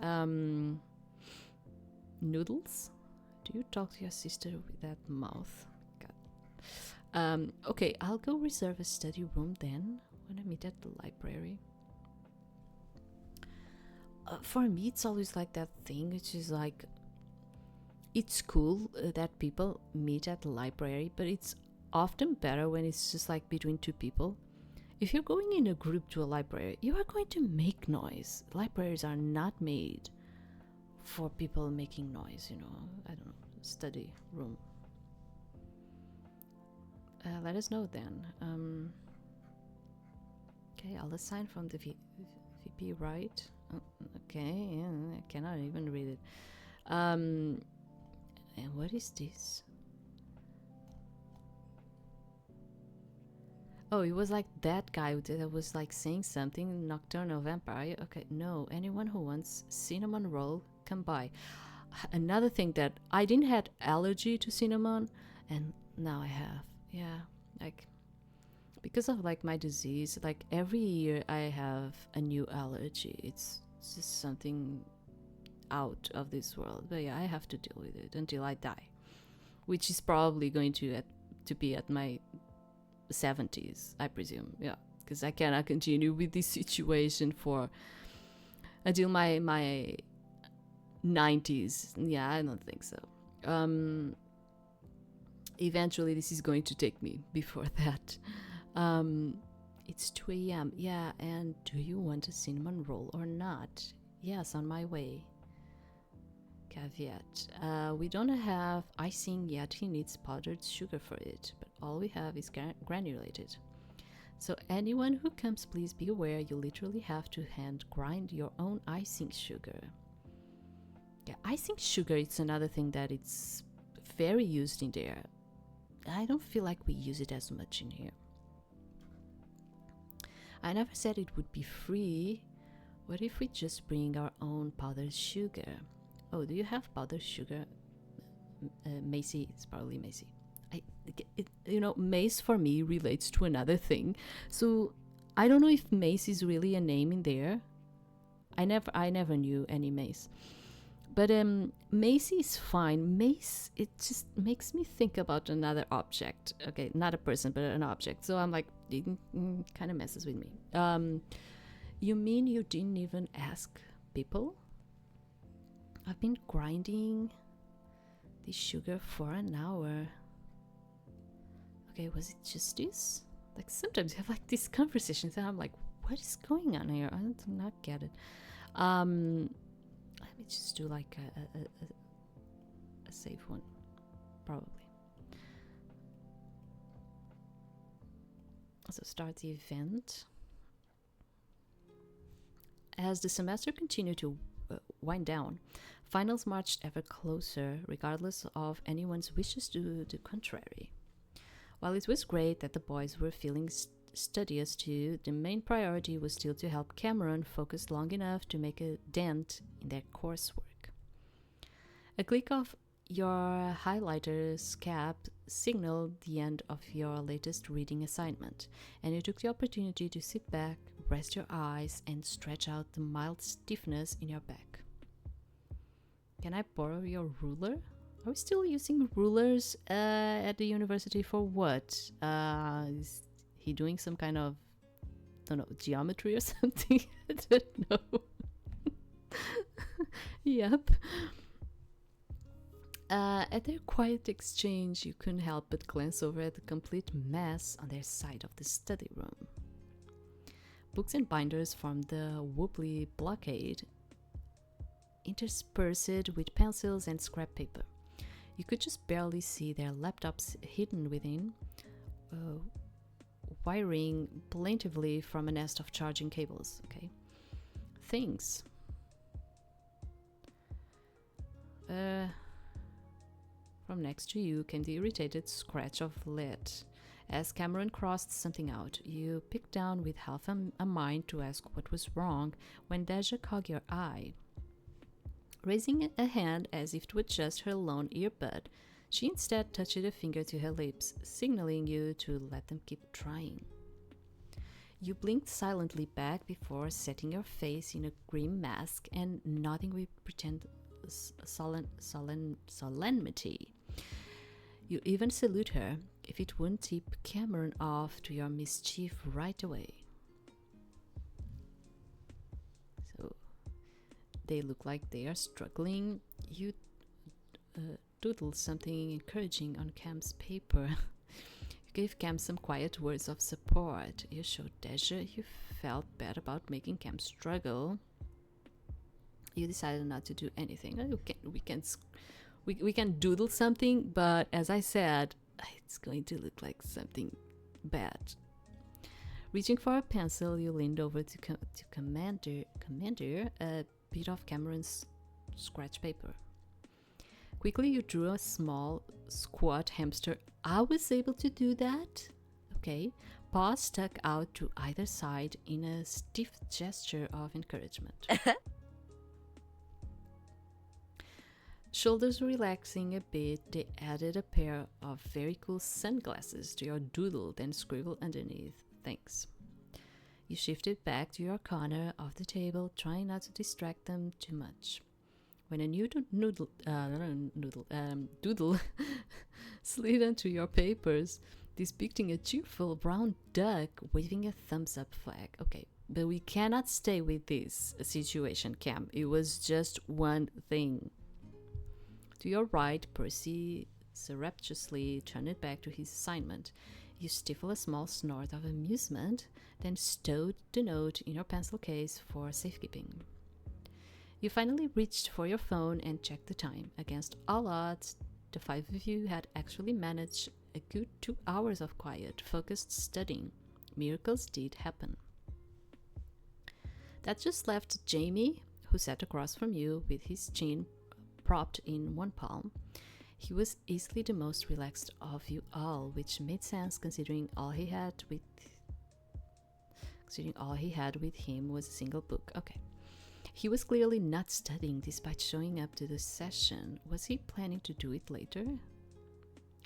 Noodles? Do you talk to your sister with that mouth? God. Okay, I'll go reserve a study room then when I meet at the library. For me, it's always like that thing, which is like, it's cool that people meet at the library, but it's often better when it's just like between two people. If you're going in a group to a library, you are going to make noise. Libraries are not made for people making noise, you know. I don't know, study room. Let us know then. Okay, I'll assign from the VP, right? Okay, yeah, I cannot even read it. And what is this? Oh, it was like that guy that was like saying something, nocturnal vampire. Okay, no, anyone who wants cinnamon roll, come by. Another thing that I didn't have allergy to cinnamon, and now I have. Yeah, like because of like my disease, like every year I have a new allergy. It's just something out of this world. But yeah, I have to deal with it until I die, which is probably going to be at my 70s, I presume. Yeah, because I cannot continue with this situation for until my 90s. Yeah, I don't think so. Eventually this is going to take me before that. It's 2 a.m. Yeah, and do you want a cinnamon roll or not? Yes, on my way. Caveat. We don't have icing yet. He needs powdered sugar for it, but all we have is granulated. So anyone who comes, please be aware you literally have to hand grind your own icing sugar. Yeah, icing sugar is another thing that it's very used in there. I don't feel like we use it as much in here. I never said it would be free. What if we just bring our own powdered sugar? Oh, do you have powdered sugar? Macy, it's probably Macy. Mace for me relates to another thing. So I don't know if Mace is really a name in there. I never knew any Mace. But Macy is fine. Mace, it just makes me think about another object. Okay, not a person, but an object. So I'm like, it kind of messes with me. You mean you didn't even ask people? I've been grinding the sugar for an hour. Okay, was it just this? Like sometimes you have like these conversations and I'm like, what is going on here? I do not get it. Let me just do like a safe one, probably. So start the event. As the semester continued to wind down, finals marched ever closer, regardless of anyone's wishes to the contrary. While it was great that the boys were feeling studious too, the main priority was still to help Cameron focus long enough to make a dent in their coursework. A click of your highlighter's cap signaled the end of your latest reading assignment, and you took the opportunity to sit back, rest your eyes, and stretch out the mild stiffness in your back. Can I borrow your ruler? Are we still using rulers at the university for what? Is he doing some kind of, I don't know, geometry or something? I don't know. Yep. At their quiet exchange, you couldn't help but glance over at the complete mess on their side of the study room. Books and binders formed the wobbly blockade, interspersed with pencils and scrap paper. You could just barely see their laptops hidden within, wiring plaintively from a nest of charging cables. Okay, things. From next to you came the irritated scratch of lead. As Cameron crossed something out, you picked down with half a mind to ask what was wrong when Deja caught your eye. Raising a hand as if to adjust her lone earbud, she instead touched a finger to her lips, signaling you to let them keep trying. You blinked silently back before setting your face in a grim mask and nodding with pretend solemnity. You even salute her, if it wouldn't tip Cameron off to your mischief right away. So they look like they are struggling. You doodled something encouraging on Cam's paper. You gave Cam some quiet words of support. You showed Deja you felt bad about making Cam struggle. You decided not to do anything. We can doodle something, but as I said, it's going to look like something bad. Reaching for a pencil, you leaned over to Commander a bit of Cameron's scratch paper. Quickly, you drew a small, squat hamster. I was able to do that? Okay. Paws stuck out to either side in a stiff gesture of encouragement. Shoulders relaxing a bit, they added a pair of very cool sunglasses to your doodle, then scribbled underneath, "Thanks." You shifted back to your corner of the table, trying not to distract them too much. When a new doodle slid onto your papers, depicting a cheerful brown duck waving a thumbs-up flag. Okay, but we cannot stay with this situation, Cam. It was just one thing. To your right, Percy surreptitiously turned back to his assignment. You stifle a small snort of amusement, then stowed the note in your pencil case for safekeeping. You finally reached for your phone and checked the time. Against all odds, the five of you had actually managed a good 2 hours of quiet, focused studying. Miracles did happen. That just left Jamie, who sat across from you with his chin propped in one palm. He was easily the most relaxed of you all, which made sense considering all he had with him was a single book. Okay. He was clearly not studying despite showing up to the session. Was he planning to do it later?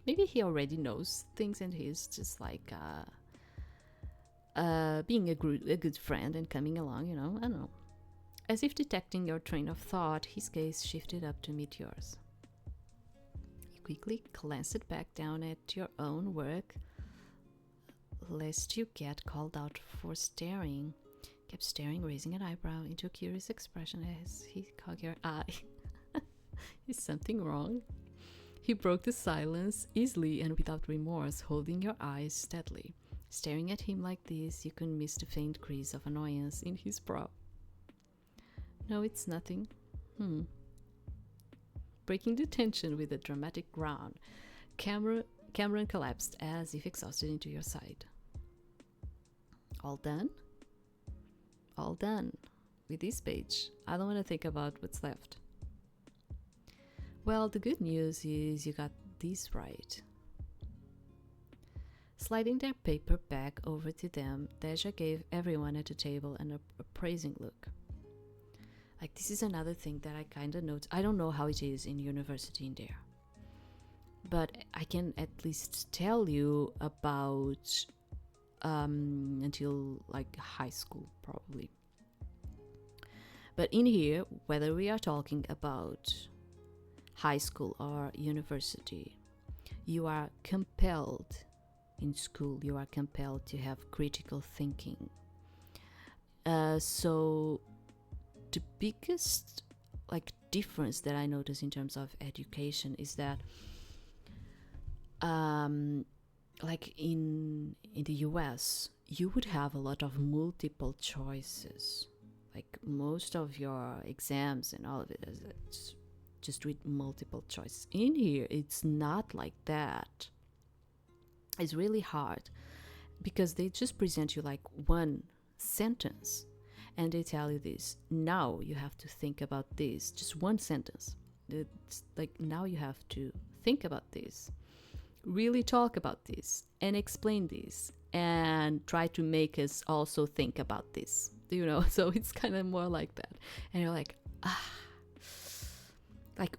Maybe he already knows things and he's just like being a good friend and coming along, I don't know. As if detecting your train of thought, his gaze shifted up to meet yours. You quickly glanced back down at your own work, lest you get called out for staring. Kept staring, raising an eyebrow into a curious expression as he caught your eye. Is something wrong? He broke the silence easily and without remorse, holding your eyes steadily. Staring at him like this, you could miss the faint crease of annoyance in his brow. No, it's nothing. Breaking the tension with a dramatic groan, Cameron collapsed as if exhausted into your side. All done? All done. With this page, I don't want to think about what's left. Well, the good news is you got this right. Sliding their paper back over to them, Deja gave everyone at the table an appraising look. Like, this is another thing that I kind of note. I don't know how it is in university in there, but I can at least tell you about until like high school probably. But in here, whether we are talking about high school or university, you are compelled in school, you are compelled to have critical thinking. So the biggest difference that I notice in terms of education is that in the US, you would have a lot of multiple choices. Like most of your exams and all of it is just with multiple choice. In here, it's not like that. It's really hard because they just present you like one sentence and they tell you this. Now you have to think about this. Just one sentence. It's like, now you have to think about this, really talk about this and explain this and try to make us also think about this, so it's kind of more like that. And you're like,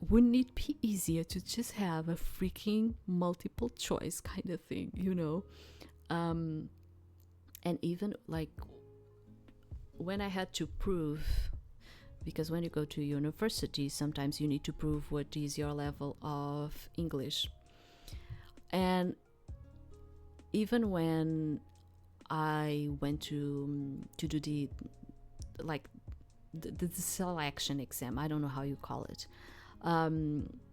wouldn't it be easier to just have a freaking multiple choice kind of thing, and even like when I had to prove, because when you go to university, sometimes you need to prove what is your level of English. And even when I went to do the selection exam, I don't know how you call it,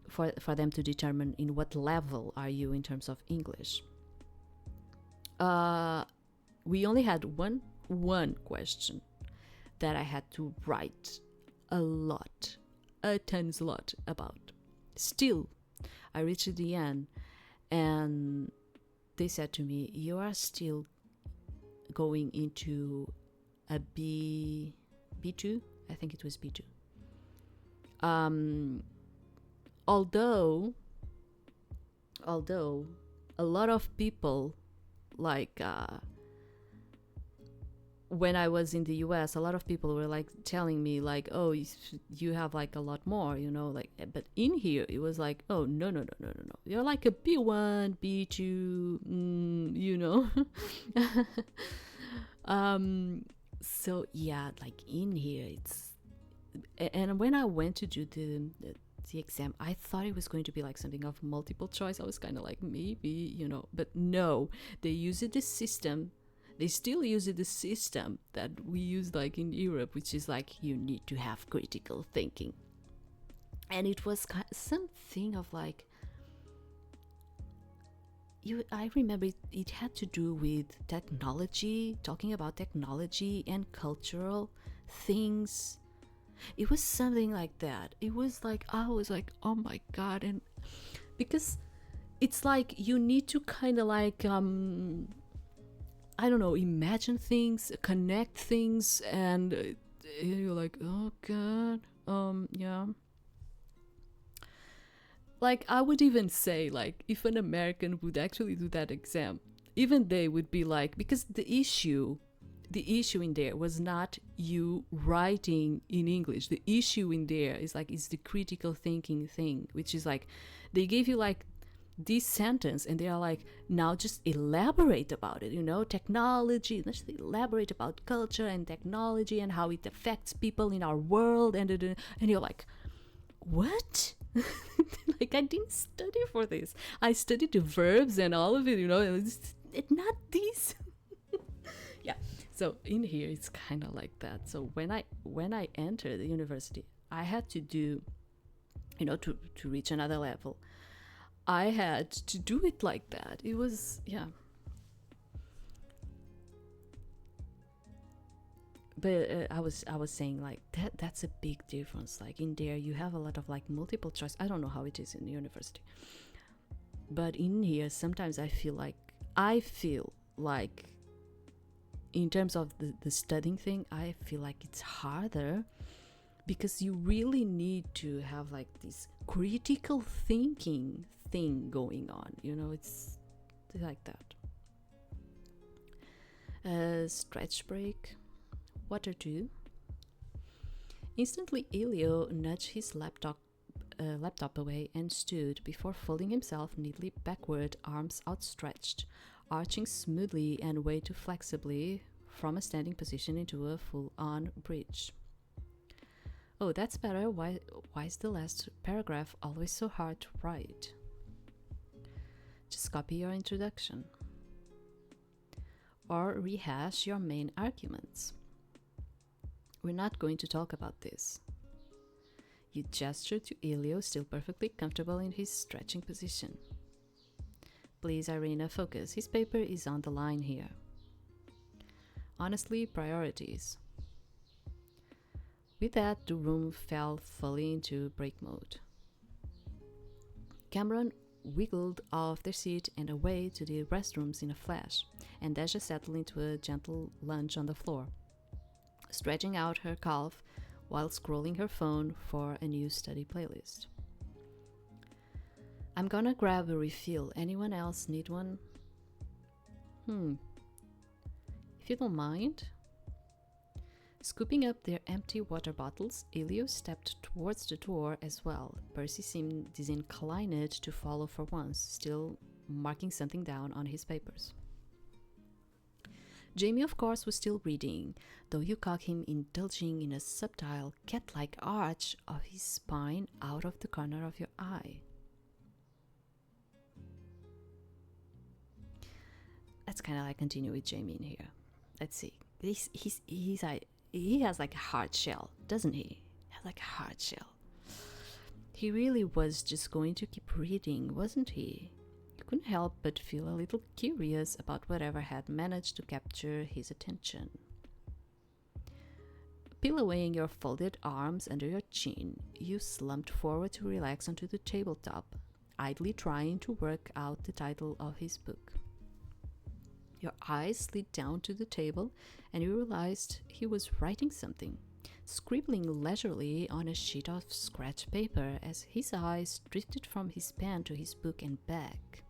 for them to determine in what level are you in terms of English. We only had one question that I had to write a tons lot about. Still, I reached the end and they said to me, you are still going into a B2, I think it was B2. Although a lot of people, when I was in the US, a lot of people were telling me oh, you have a lot more, but in here it was oh, no, you're a B1, B2, so yeah, in here it's, and when I went to do the exam, I thought it was going to be something of multiple choice. I was kind of maybe, but no, they use the system. They still use the system that we use in Europe, which is you need to have critical thinking. And it was something of I remember it had to do with technology, talking about technology and cultural things. It was something like that. It was like, I was like, oh my god. And because it's like you need to kind of like I don't know, imagine things, connect things, and you're like, oh god, yeah. Like, I would even say, like, if an American would actually do that exam, even they would be like, because the issue in there was not you writing in English. The issue in there is like, it's the critical thinking thing, which is like, they gave you like this sentence and they are like, now just elaborate about it, you know, technology, let's elaborate about culture and technology and how it affects people in our world. And you're like, what? Like, I didn't study for this. I studied the verbs and all of it, you know, it's not this. Yeah. So in here it's kind of like that. So when I entered the university, I had to do, you know, to reach another level, I had to do it like that. It was, yeah. But I was saying like that's a big difference. Like in there you have a lot of like multiple choice. I don't know how it is in the university, but in here sometimes I feel like in terms of the studying thing, I feel like it's harder because you really need to have like this critical thinking thing going on, you know. It's like that. Stretch break. Water 2. Instantly, Elio nudged his laptop away and stood before folding himself neatly backward, arms outstretched, arching smoothly and way too flexibly from a standing position into a full-on bridge. Oh, that's better. Why is the last paragraph always so hard to write? Just copy your introduction. Or rehash your main arguments. We're not going to talk about this. You gestured to Elio, still perfectly comfortable in his stretching position. Please, Irina, focus. His paper is on the line here. Honestly, priorities. With that, the room fell fully into break mode. Cameron wiggled off their seat and away to the restrooms in a flash, and Deja settled into a gentle lunge on the floor, stretching out her calf while scrolling her phone for a new study playlist. I'm gonna grab a refill. Anyone else need one? If you don't mind. Scooping up their empty water bottles, Elio stepped towards the door as well. Percy seemed disinclined to follow for once, still marking something down on his papers. Jamie, of course, was still reading, though you caught him indulging in a subtle, cat-like arch of his spine out of the corner of your eye. Let's kind of like continue with Jamie in here. Let's see. He has like a hard shell, doesn't he? He has like a hard shell. He really was just going to keep reading, wasn't he? You couldn't help but feel a little curious about whatever had managed to capture his attention. Pillowing your folded arms under your chin, you slumped forward to relax onto the tabletop, idly trying to work out the title of his book. Your eyes slid down to the table, and you realized he was writing something, scribbling leisurely on a sheet of scratch paper as his eyes drifted from his pen to his book and back.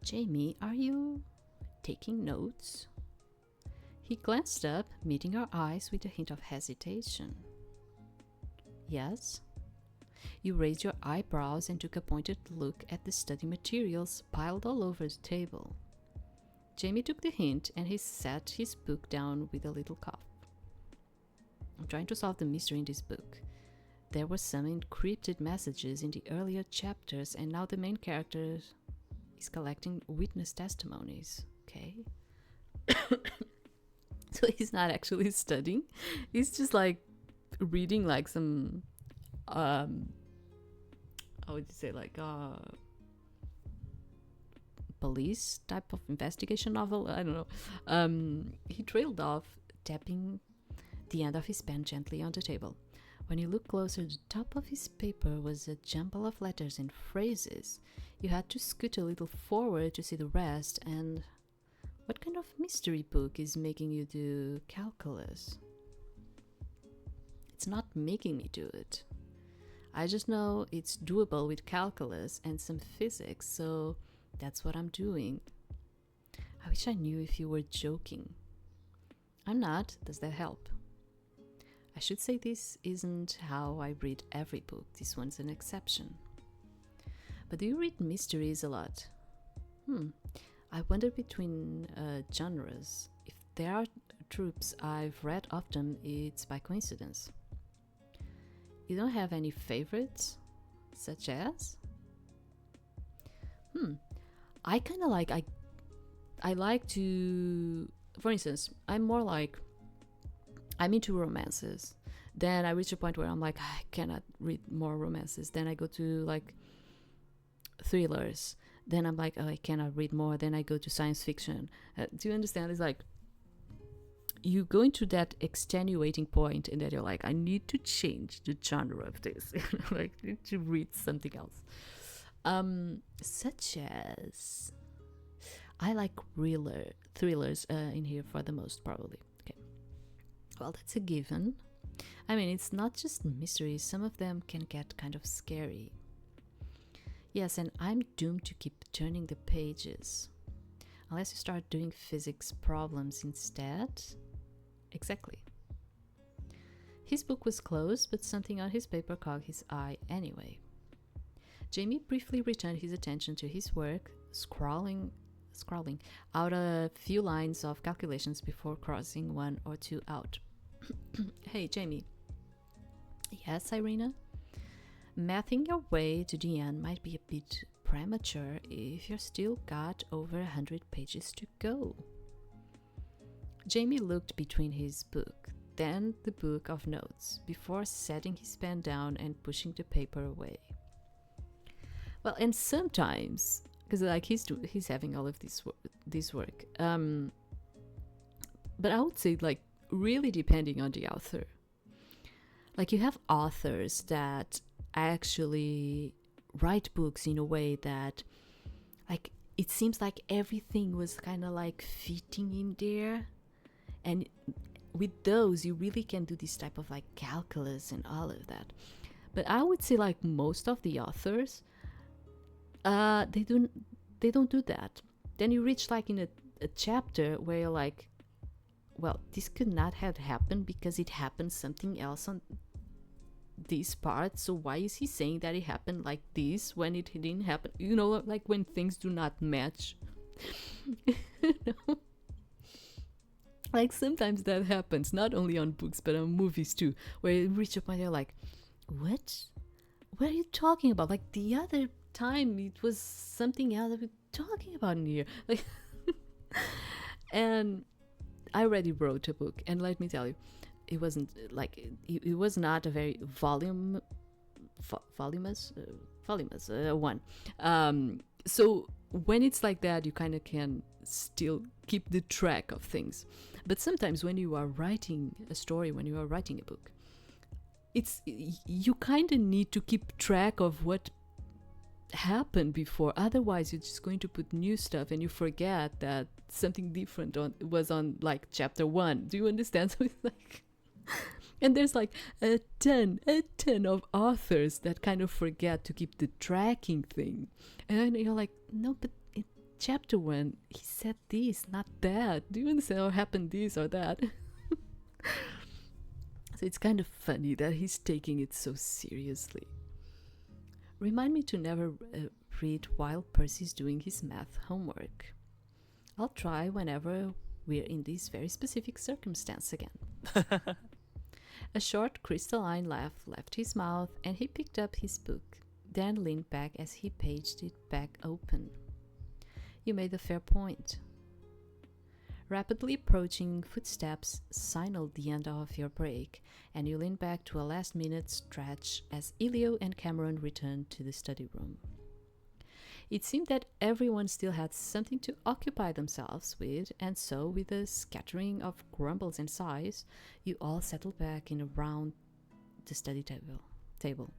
Jamie, are you taking notes? He glanced up, meeting your eyes with a hint of hesitation. Yes? You raised your eyebrows and took a pointed look at the study materials piled all over the table. Jamie took the hint and he set his book down with a little cough. I'm trying to solve the mystery in this book. There were some encrypted messages in the earlier chapters, and now the main character is collecting witness testimonies. Okay? So he's not actually studying. He's just like reading like some how would you say, like police type of investigation novel. I don't know. He trailed off, tapping the end of his pen gently on the table. When you looked closer, the top of his paper was a jumble of letters and phrases. You had to scoot a little forward to see the rest. And what kind of mystery book is making you do calculus? It's not making me do it. I just know it's doable with calculus and some physics, so that's what I'm doing. I wish I knew if you were joking. I'm not. Does that help? I should say this isn't how I read every book. This one's an exception. But do you read mysteries a lot? I wonder between genres. If there are tropes I've read often, it's by coincidence. You don't have any favorites? Such as? I kind of like, I like to, for instance, I'm into romances. Then I reach a point where I'm like, I cannot read more romances. Then I go to like thrillers. Then I'm like, oh, I cannot read more. Then I go to science fiction. Do you understand? It's like you go into that extenuating point and then you're like, I need to change the genre of this. Like, I need to read something else. Such as, I like thrillers in here for the most, probably. Okay. Well, that's a given. I mean, it's not just mysteries. Some of them can get kind of scary. Yes, and I'm doomed to keep turning the pages. Unless you start doing physics problems instead. Exactly. His book was closed, but something on his paper caught his eye anyway. Jamie briefly returned his attention to his work, scrawling out a few lines of calculations before crossing one or two out. Hey, Jamie. Yes, Irina? Mathing your way to the end might be a bit premature if you've still got over 100 pages to go. Jamie looked between his book, then the book of notes, before setting his pen down and pushing the paper away. Well, and sometimes, because like he's having all of this work, but I would say like really depending on the author. Like you have authors that actually write books in a way that like it seems like everything was kind of like fitting in there, and with those you really can do this type of like calculus and all of that. But I would say like most of the authors they don't do that. Then you reach like in a chapter where you're like, well, this could not have happened because it happened something else on this part, so why is he saying that it happened like this when it didn't happen? You know, like when things do not match. You know? Like sometimes that happens, not only on books but on movies too, where you reach a point you're like, what are you talking about? Like the other time it was something else that we're talking about in here. Like and I already wrote a book, and let me tell you, it wasn't like it was not a very voluminous one. So when it's like that, you kind of can still keep the track of things. But sometimes when you are writing a story, when you are writing a book, you kind of need to keep track of what happened before. Otherwise you're just going to put new stuff and you forget that something different was on like chapter 1. Do you understand? So it's like and there's like a ton of authors that kind of forget to keep the tracking thing, and then you're like, no, but in chapter 1 he said this, not that. Do you understand? Or happened this or that. So it's kind of funny that he's taking it so seriously. Remind me to never read while Percy's doing his math homework. I'll try whenever we're in this very specific circumstance again. A short crystalline laugh left his mouth, and he picked up his book, then leaned back as he paged it back open. You made a fair point. Rapidly approaching footsteps signaled the end of your break, and you leaned back to a last-minute stretch as Elio and Cameron returned to the study room. It seemed that everyone still had something to occupy themselves with, and so, with a scattering of grumbles and sighs, you all settled back in around the study table.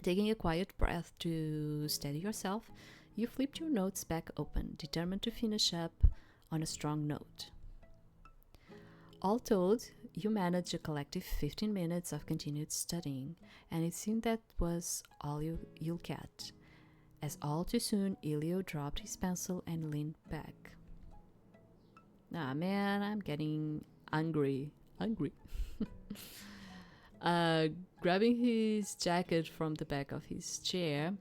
Taking a quiet breath to steady yourself, you flipped your notes back open, determined to finish up on a strong note. All told, you managed a collective 15 minutes of continued studying, and it seemed that was all you'll get, as all too soon Elio dropped his pencil and leaned back. Ah man, I'm getting angry. Grabbing his jacket from the back of his chair,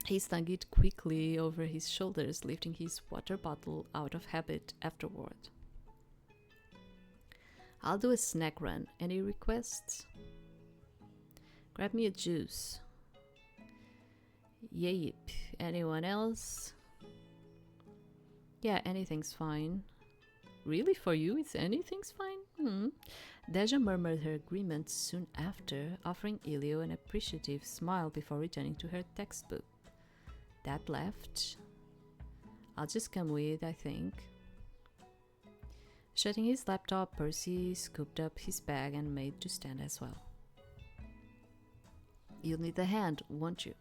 he slung it quickly over his shoulders, lifting his water bottle out of habit afterward. I'll do a snack run. Any requests? Grab me a juice. Yep. Anyone else? Yeah, anything's fine. Really? For you, it's anything's fine? Deja murmured her agreement soon after, offering Elio an appreciative smile before returning to her textbook. That left. I'll just come with, I think. Shutting his laptop, Percy scooped up his bag and made to stand as well. You'll need a hand, won't you?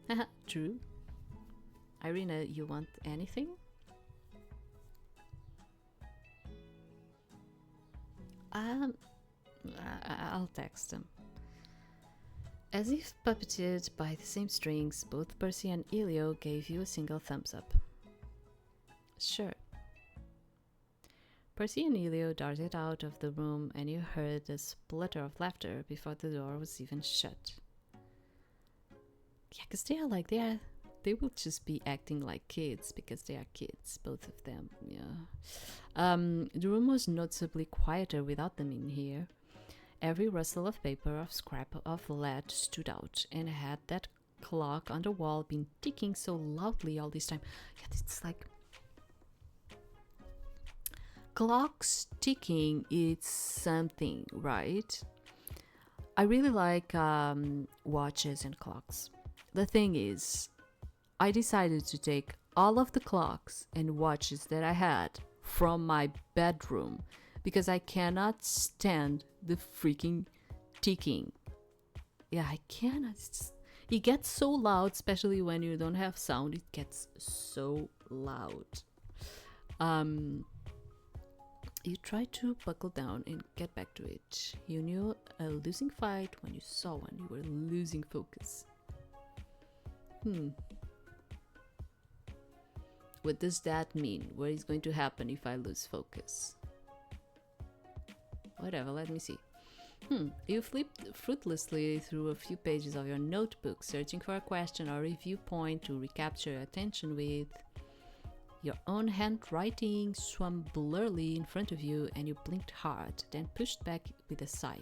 Haha, true. Irina, you want anything? I'll text him. As if puppeted by the same strings, both Percy and Elio gave you a single thumbs up. Sure. Percy and Elio darted out of the room, and you heard a splutter of laughter before the door was even shut. Yeah, because they will just be acting like kids because they are kids, both of them. Yeah. The room was noticeably quieter without them in here. Every rustle of paper or scrap of lead stood out, and had that clock on the wall been ticking so loudly all this time. Yeah, it's like clocks ticking. It's something, right? I really like watches and clocks. The thing is, I decided to take all of the clocks and watches that I had from my bedroom because I cannot stand the freaking ticking. Yeah, I cannot. It gets so loud, especially when you don't have sound. It gets so loud. You tried to buckle down and get back to it. You knew a losing fight when you saw one. You were losing focus. What does that mean? What is going to happen if I lose focus? Whatever, let me see. You flipped fruitlessly through a few pages of your notebook, searching for a question or review point to recapture your attention with. Your own handwriting swam blurrily in front of you, and you blinked hard, then pushed back with a sigh,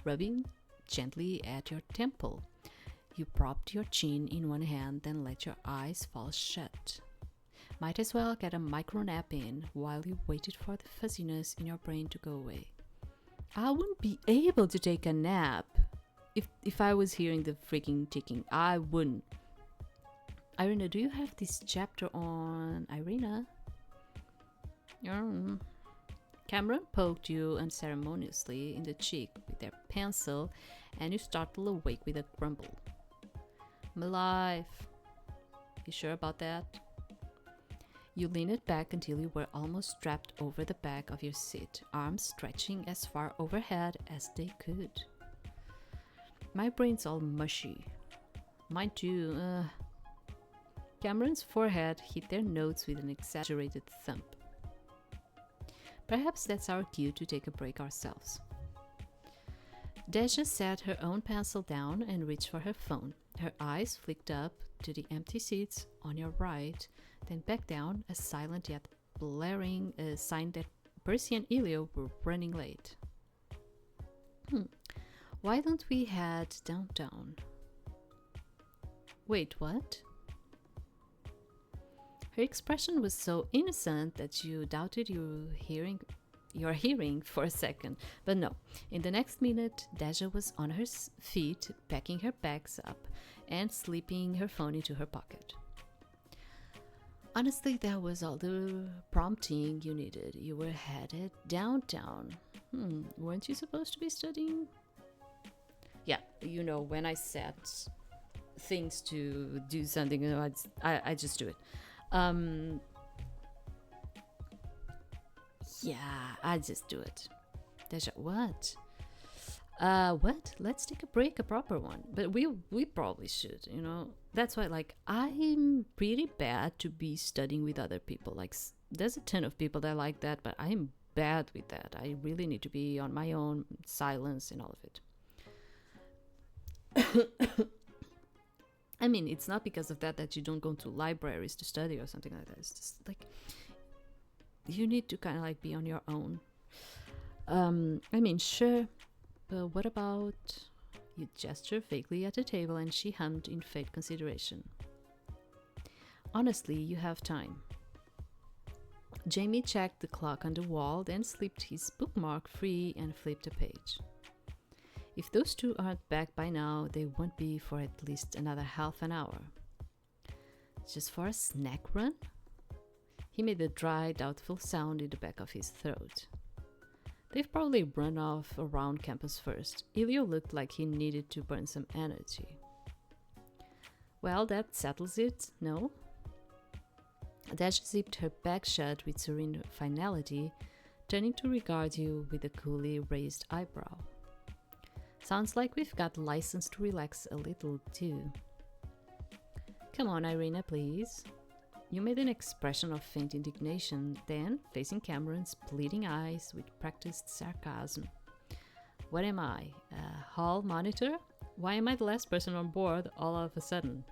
rubbing gently at your temple. You propped your chin in one hand, then let your eyes fall shut. Might as well get a micro nap in while you waited for the fuzziness in your brain to go away. I wouldn't be able to take a nap if I was hearing the freaking ticking. I wouldn't. Irina, do you have this chapter on Irina? Cameron poked you unceremoniously in the cheek with their pencil, and you startled awake with a grumble. My life. You sure about that? You leaned back until you were almost strapped over the back of your seat, arms stretching as far overhead as they could. My brain's all mushy. Mine too. Cameron's forehead hit their notes with an exaggerated thump. Perhaps that's our cue to take a break ourselves. Deja set her own pencil down and reached for her phone. Her eyes flicked up to the empty seats on your right, then back down, a silent yet blaring sign that Percy and Elio were running late. Why don't we head downtown? Wait, what? Her expression was so innocent that you doubted your hearing for a second. But no, in the next minute, Deja was on her feet, packing her bags up, and slipping her phone into her pocket. Honestly, that was all the prompting you needed. You were headed downtown. Weren't you supposed to be studying? Yeah, when I set things to do something, I just do it. Yeah, I just do it. Deja, what? What? Let's take a break, a proper one. But we probably should, That's why, I'm pretty bad to be studying with other people. There's a ton of people that like that, but I'm bad with that. I really need to be on my own, silence and all of it. I mean, it's not because of that you don't go to libraries to study or something like that. It's just you need to kind of be on your own. I mean, sure, but what about you gesture vaguely at the table and she hummed in faint consideration. Honestly, you have time. Jamie checked the clock on the wall, then slipped his bookmark free and flipped a page. If those two aren't back by now, they won't be for at least another half an hour. Just for a snack run? He made a dry, doubtful sound in the back of his throat. They've probably run off around campus first. Elio looked like he needed to burn some energy. Well, that settles it, no? Dash zipped her bag shut with serene finality, turning to regard you with a coolly raised eyebrow. Sounds like we've got license to relax a little, too. Come on, Irina, please. You made an expression of faint indignation, then, facing camera and splitting eyes with practiced sarcasm. What am I, a hall monitor? Why am I the last person on board all of a sudden?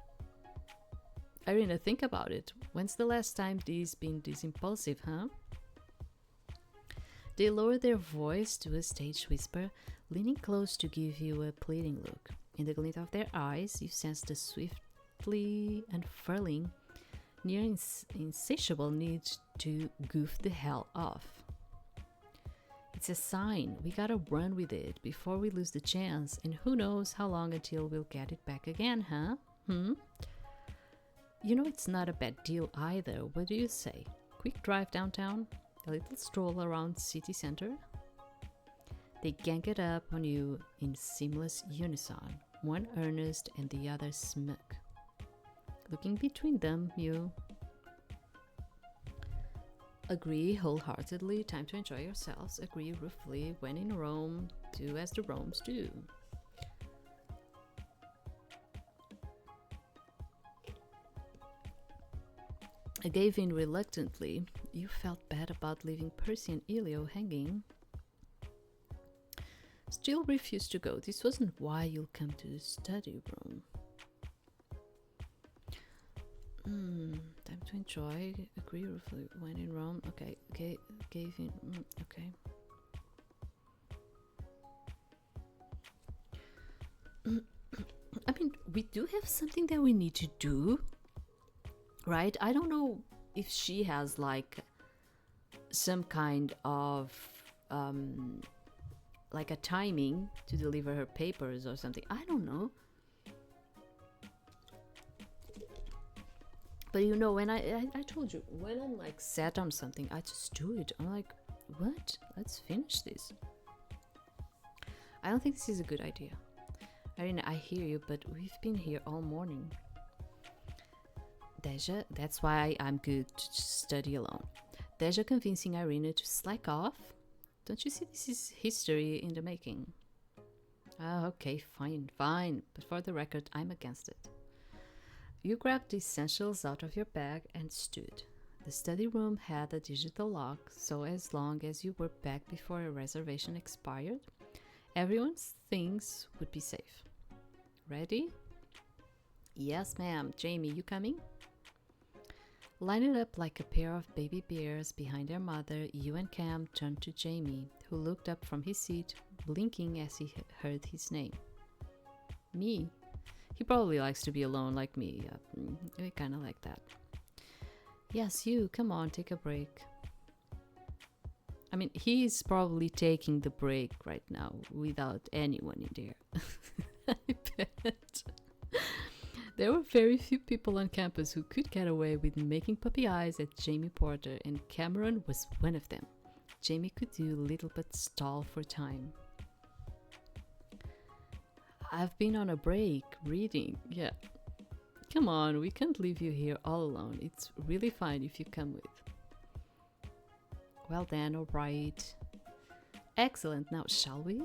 Irina, think about it. When's the last time these been this impulsive, huh? They lowered their voice to a stage whisper, leaning close to give you a pleading look. In the glint of their eyes, you sensed the swiftly unfurling, near insatiable need to goof the hell off. It's a sign. We gotta run with it before we lose the chance, and who knows how long until we'll get it back again, huh? It's not a bad deal either. What do you say? Quick drive downtown? A little stroll around city center? They gang it up on you in seamless unison, one earnest and the other smirk. Looking between them, you agree wholeheartedly, time to enjoy yourselves, agree ruefully, when in Rome, do as the Romes do. I gave in reluctantly. You felt bad about leaving Percy and Elio hanging. Still refused to go. This wasn't why you'll come to the study room. Time to enjoy. Agree ruefully when in Rome. Okay, gave in. Okay. I mean, we do have something that we need to do, right? I don't know if she has some kind of a timing to deliver her papers or something. I don't know. But when I told you, when I'm set on something, I just do it. I'm like, what? Let's finish this. I don't think this is a good idea. Irina, I hear you, but we've been here all morning. Deja, that's why I'm good to study alone. Deja convincing Irina to slack off. Don't you see this is history in the making? Okay, fine. But for the record, I'm against it. You grabbed the essentials out of your bag and stood. The study room had a digital lock, so as long as you were back before a reservation expired, everyone's things would be safe. Ready? Yes, ma'am. Jamie, you coming? Lined up like a pair of baby bears behind their mother, you and Cam turned to Jamie, who looked up from his seat, blinking as he heard his name. Me? He probably likes to be alone like me. I kind of like that. Yes, you. Come on, take a break. I mean, he's probably taking the break right now without anyone in there. I bet. There were very few people on campus who could get away with making puppy eyes at Jamie Porter, and Cameron was one of them. Jamie could do little but stall for time. I've been on a break, reading. Yeah. Come on, we can't leave you here all alone. It's really fine if you come with. Well then, alright. Excellent, now shall we?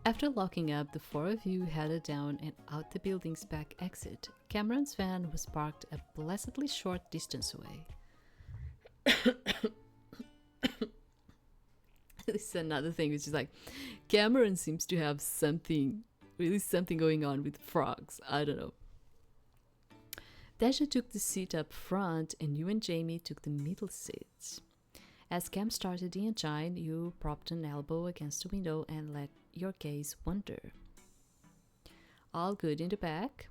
After locking up, the four of you headed down and out the building's back exit. Cameron's van was parked a blessedly short distance away. This is another thing, which is like, Cameron seems to have something going on with frogs. I don't know. Deja took the seat up front, and you and Jamie took the middle seats. As Cam started the engine, you propped an elbow against the window and let your gaze wander. All good in the back?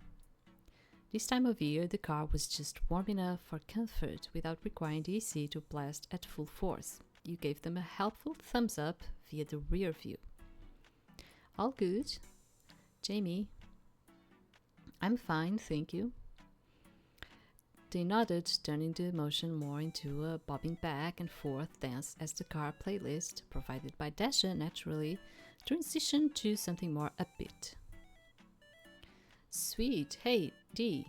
This time of year, the car was just warm enough for comfort without requiring the AC to blast at full force. You gave them a helpful thumbs up via the rear view. All good? Jamie? I'm fine, thank you. They nodded, turning the motion more into a bobbing back and forth dance as the car playlist, provided by Dasha, naturally transitioned to something more upbeat. Sweet. Hey, Dee.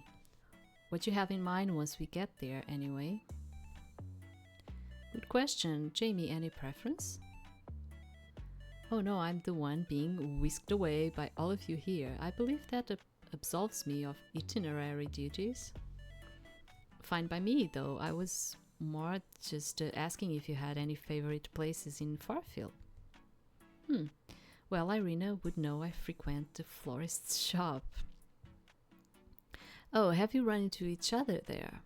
What you have in mind once we get there, anyway? Good question. Jamie, any preference? Oh no, I'm the one being whisked away by all of you here. I believe that absolves me of itinerary duties. Fine by me, though. I was more just asking if you had any favorite places in Farfield. Well, Irina would know I frequent the florist's shop. Oh, have you run into each other there?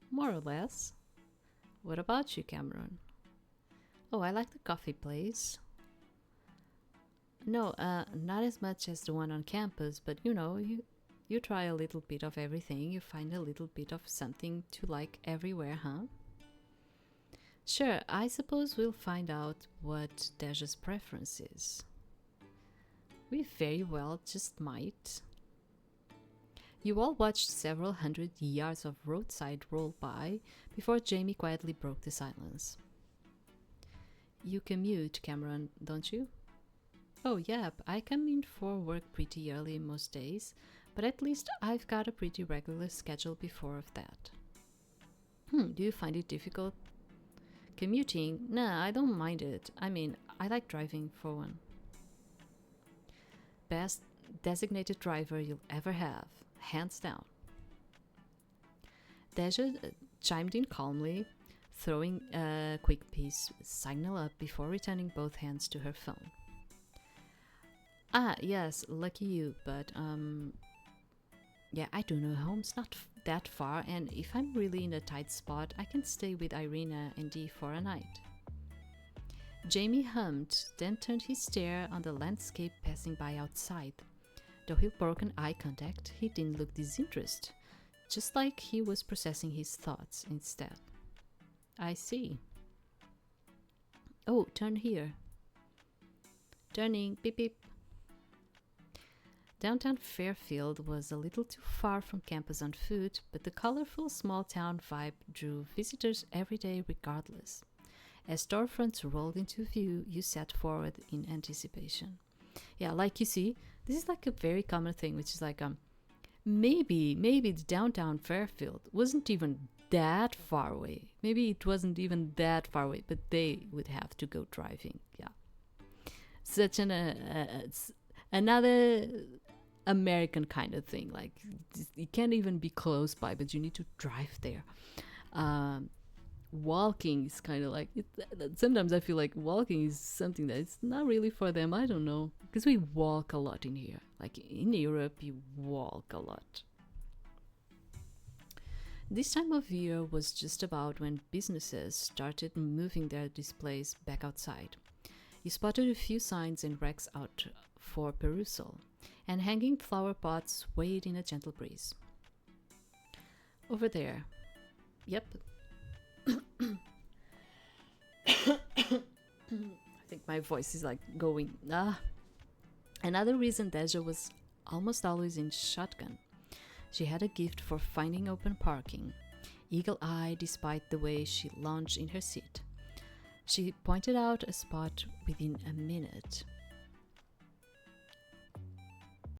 More or less. What about you, Cameron? Oh, I like the coffee place. No, not as much as the one on campus, but you know, you try a little bit of everything, you find a little bit of something to like everywhere, huh? Sure, I suppose we'll find out what Deja's preference is. We very well just might. You all watched several hundred yards of roadside roll by before Jamie quietly broke the silence. You commute, Cameron, don't you? Oh, yep, I come in for work pretty early most days, but at least I've got a pretty regular schedule before of that. Do you find it difficult? Commuting? Nah, I don't mind it. I mean, I like driving for one. Best designated driver you'll ever have, hands down. Deja chimed in calmly, throwing a quick peace signal up before returning both hands to her phone. Ah, yes, lucky you, but yeah, I do know home's not that far, and if I'm really in a tight spot, I can stay with Irina and Dee for a night. Jamie hummed, then turned his stare on the landscape passing by outside. Though he broke an eye contact, he didn't look disinterested, just like he was processing his thoughts instead. I see. Oh, turn here. Turning, beep beep. Downtown Fairfield was a little too far from campus on foot, but the colorful small-town vibe drew visitors every day regardless. As storefronts rolled into view, you sat forward in anticipation. Yeah, like you see, this is like a very common thing, which is like, maybe the downtown Fairfield wasn't even that far away. Maybe it wasn't even that far away, but they would have to go driving. Yeah. Such another American kind of thing. Like, you can't even be close by, but you need to drive there. Walking is kind of like sometimes I feel like walking is something that it's not really for them. I don't know, because we walk a lot in here. Like in Europe, you walk a lot. This time of year was just about when businesses started moving their displays back outside. You spotted a few signs and racks out for perusal, and hanging flower pots swayed in a gentle breeze. Over there. Yep. I think my voice is like going. Another reason Deja was almost always in shotgun. She had a gift for finding open parking, eagle-eyed despite the way she lounged in her seat. She pointed out a spot within a minute.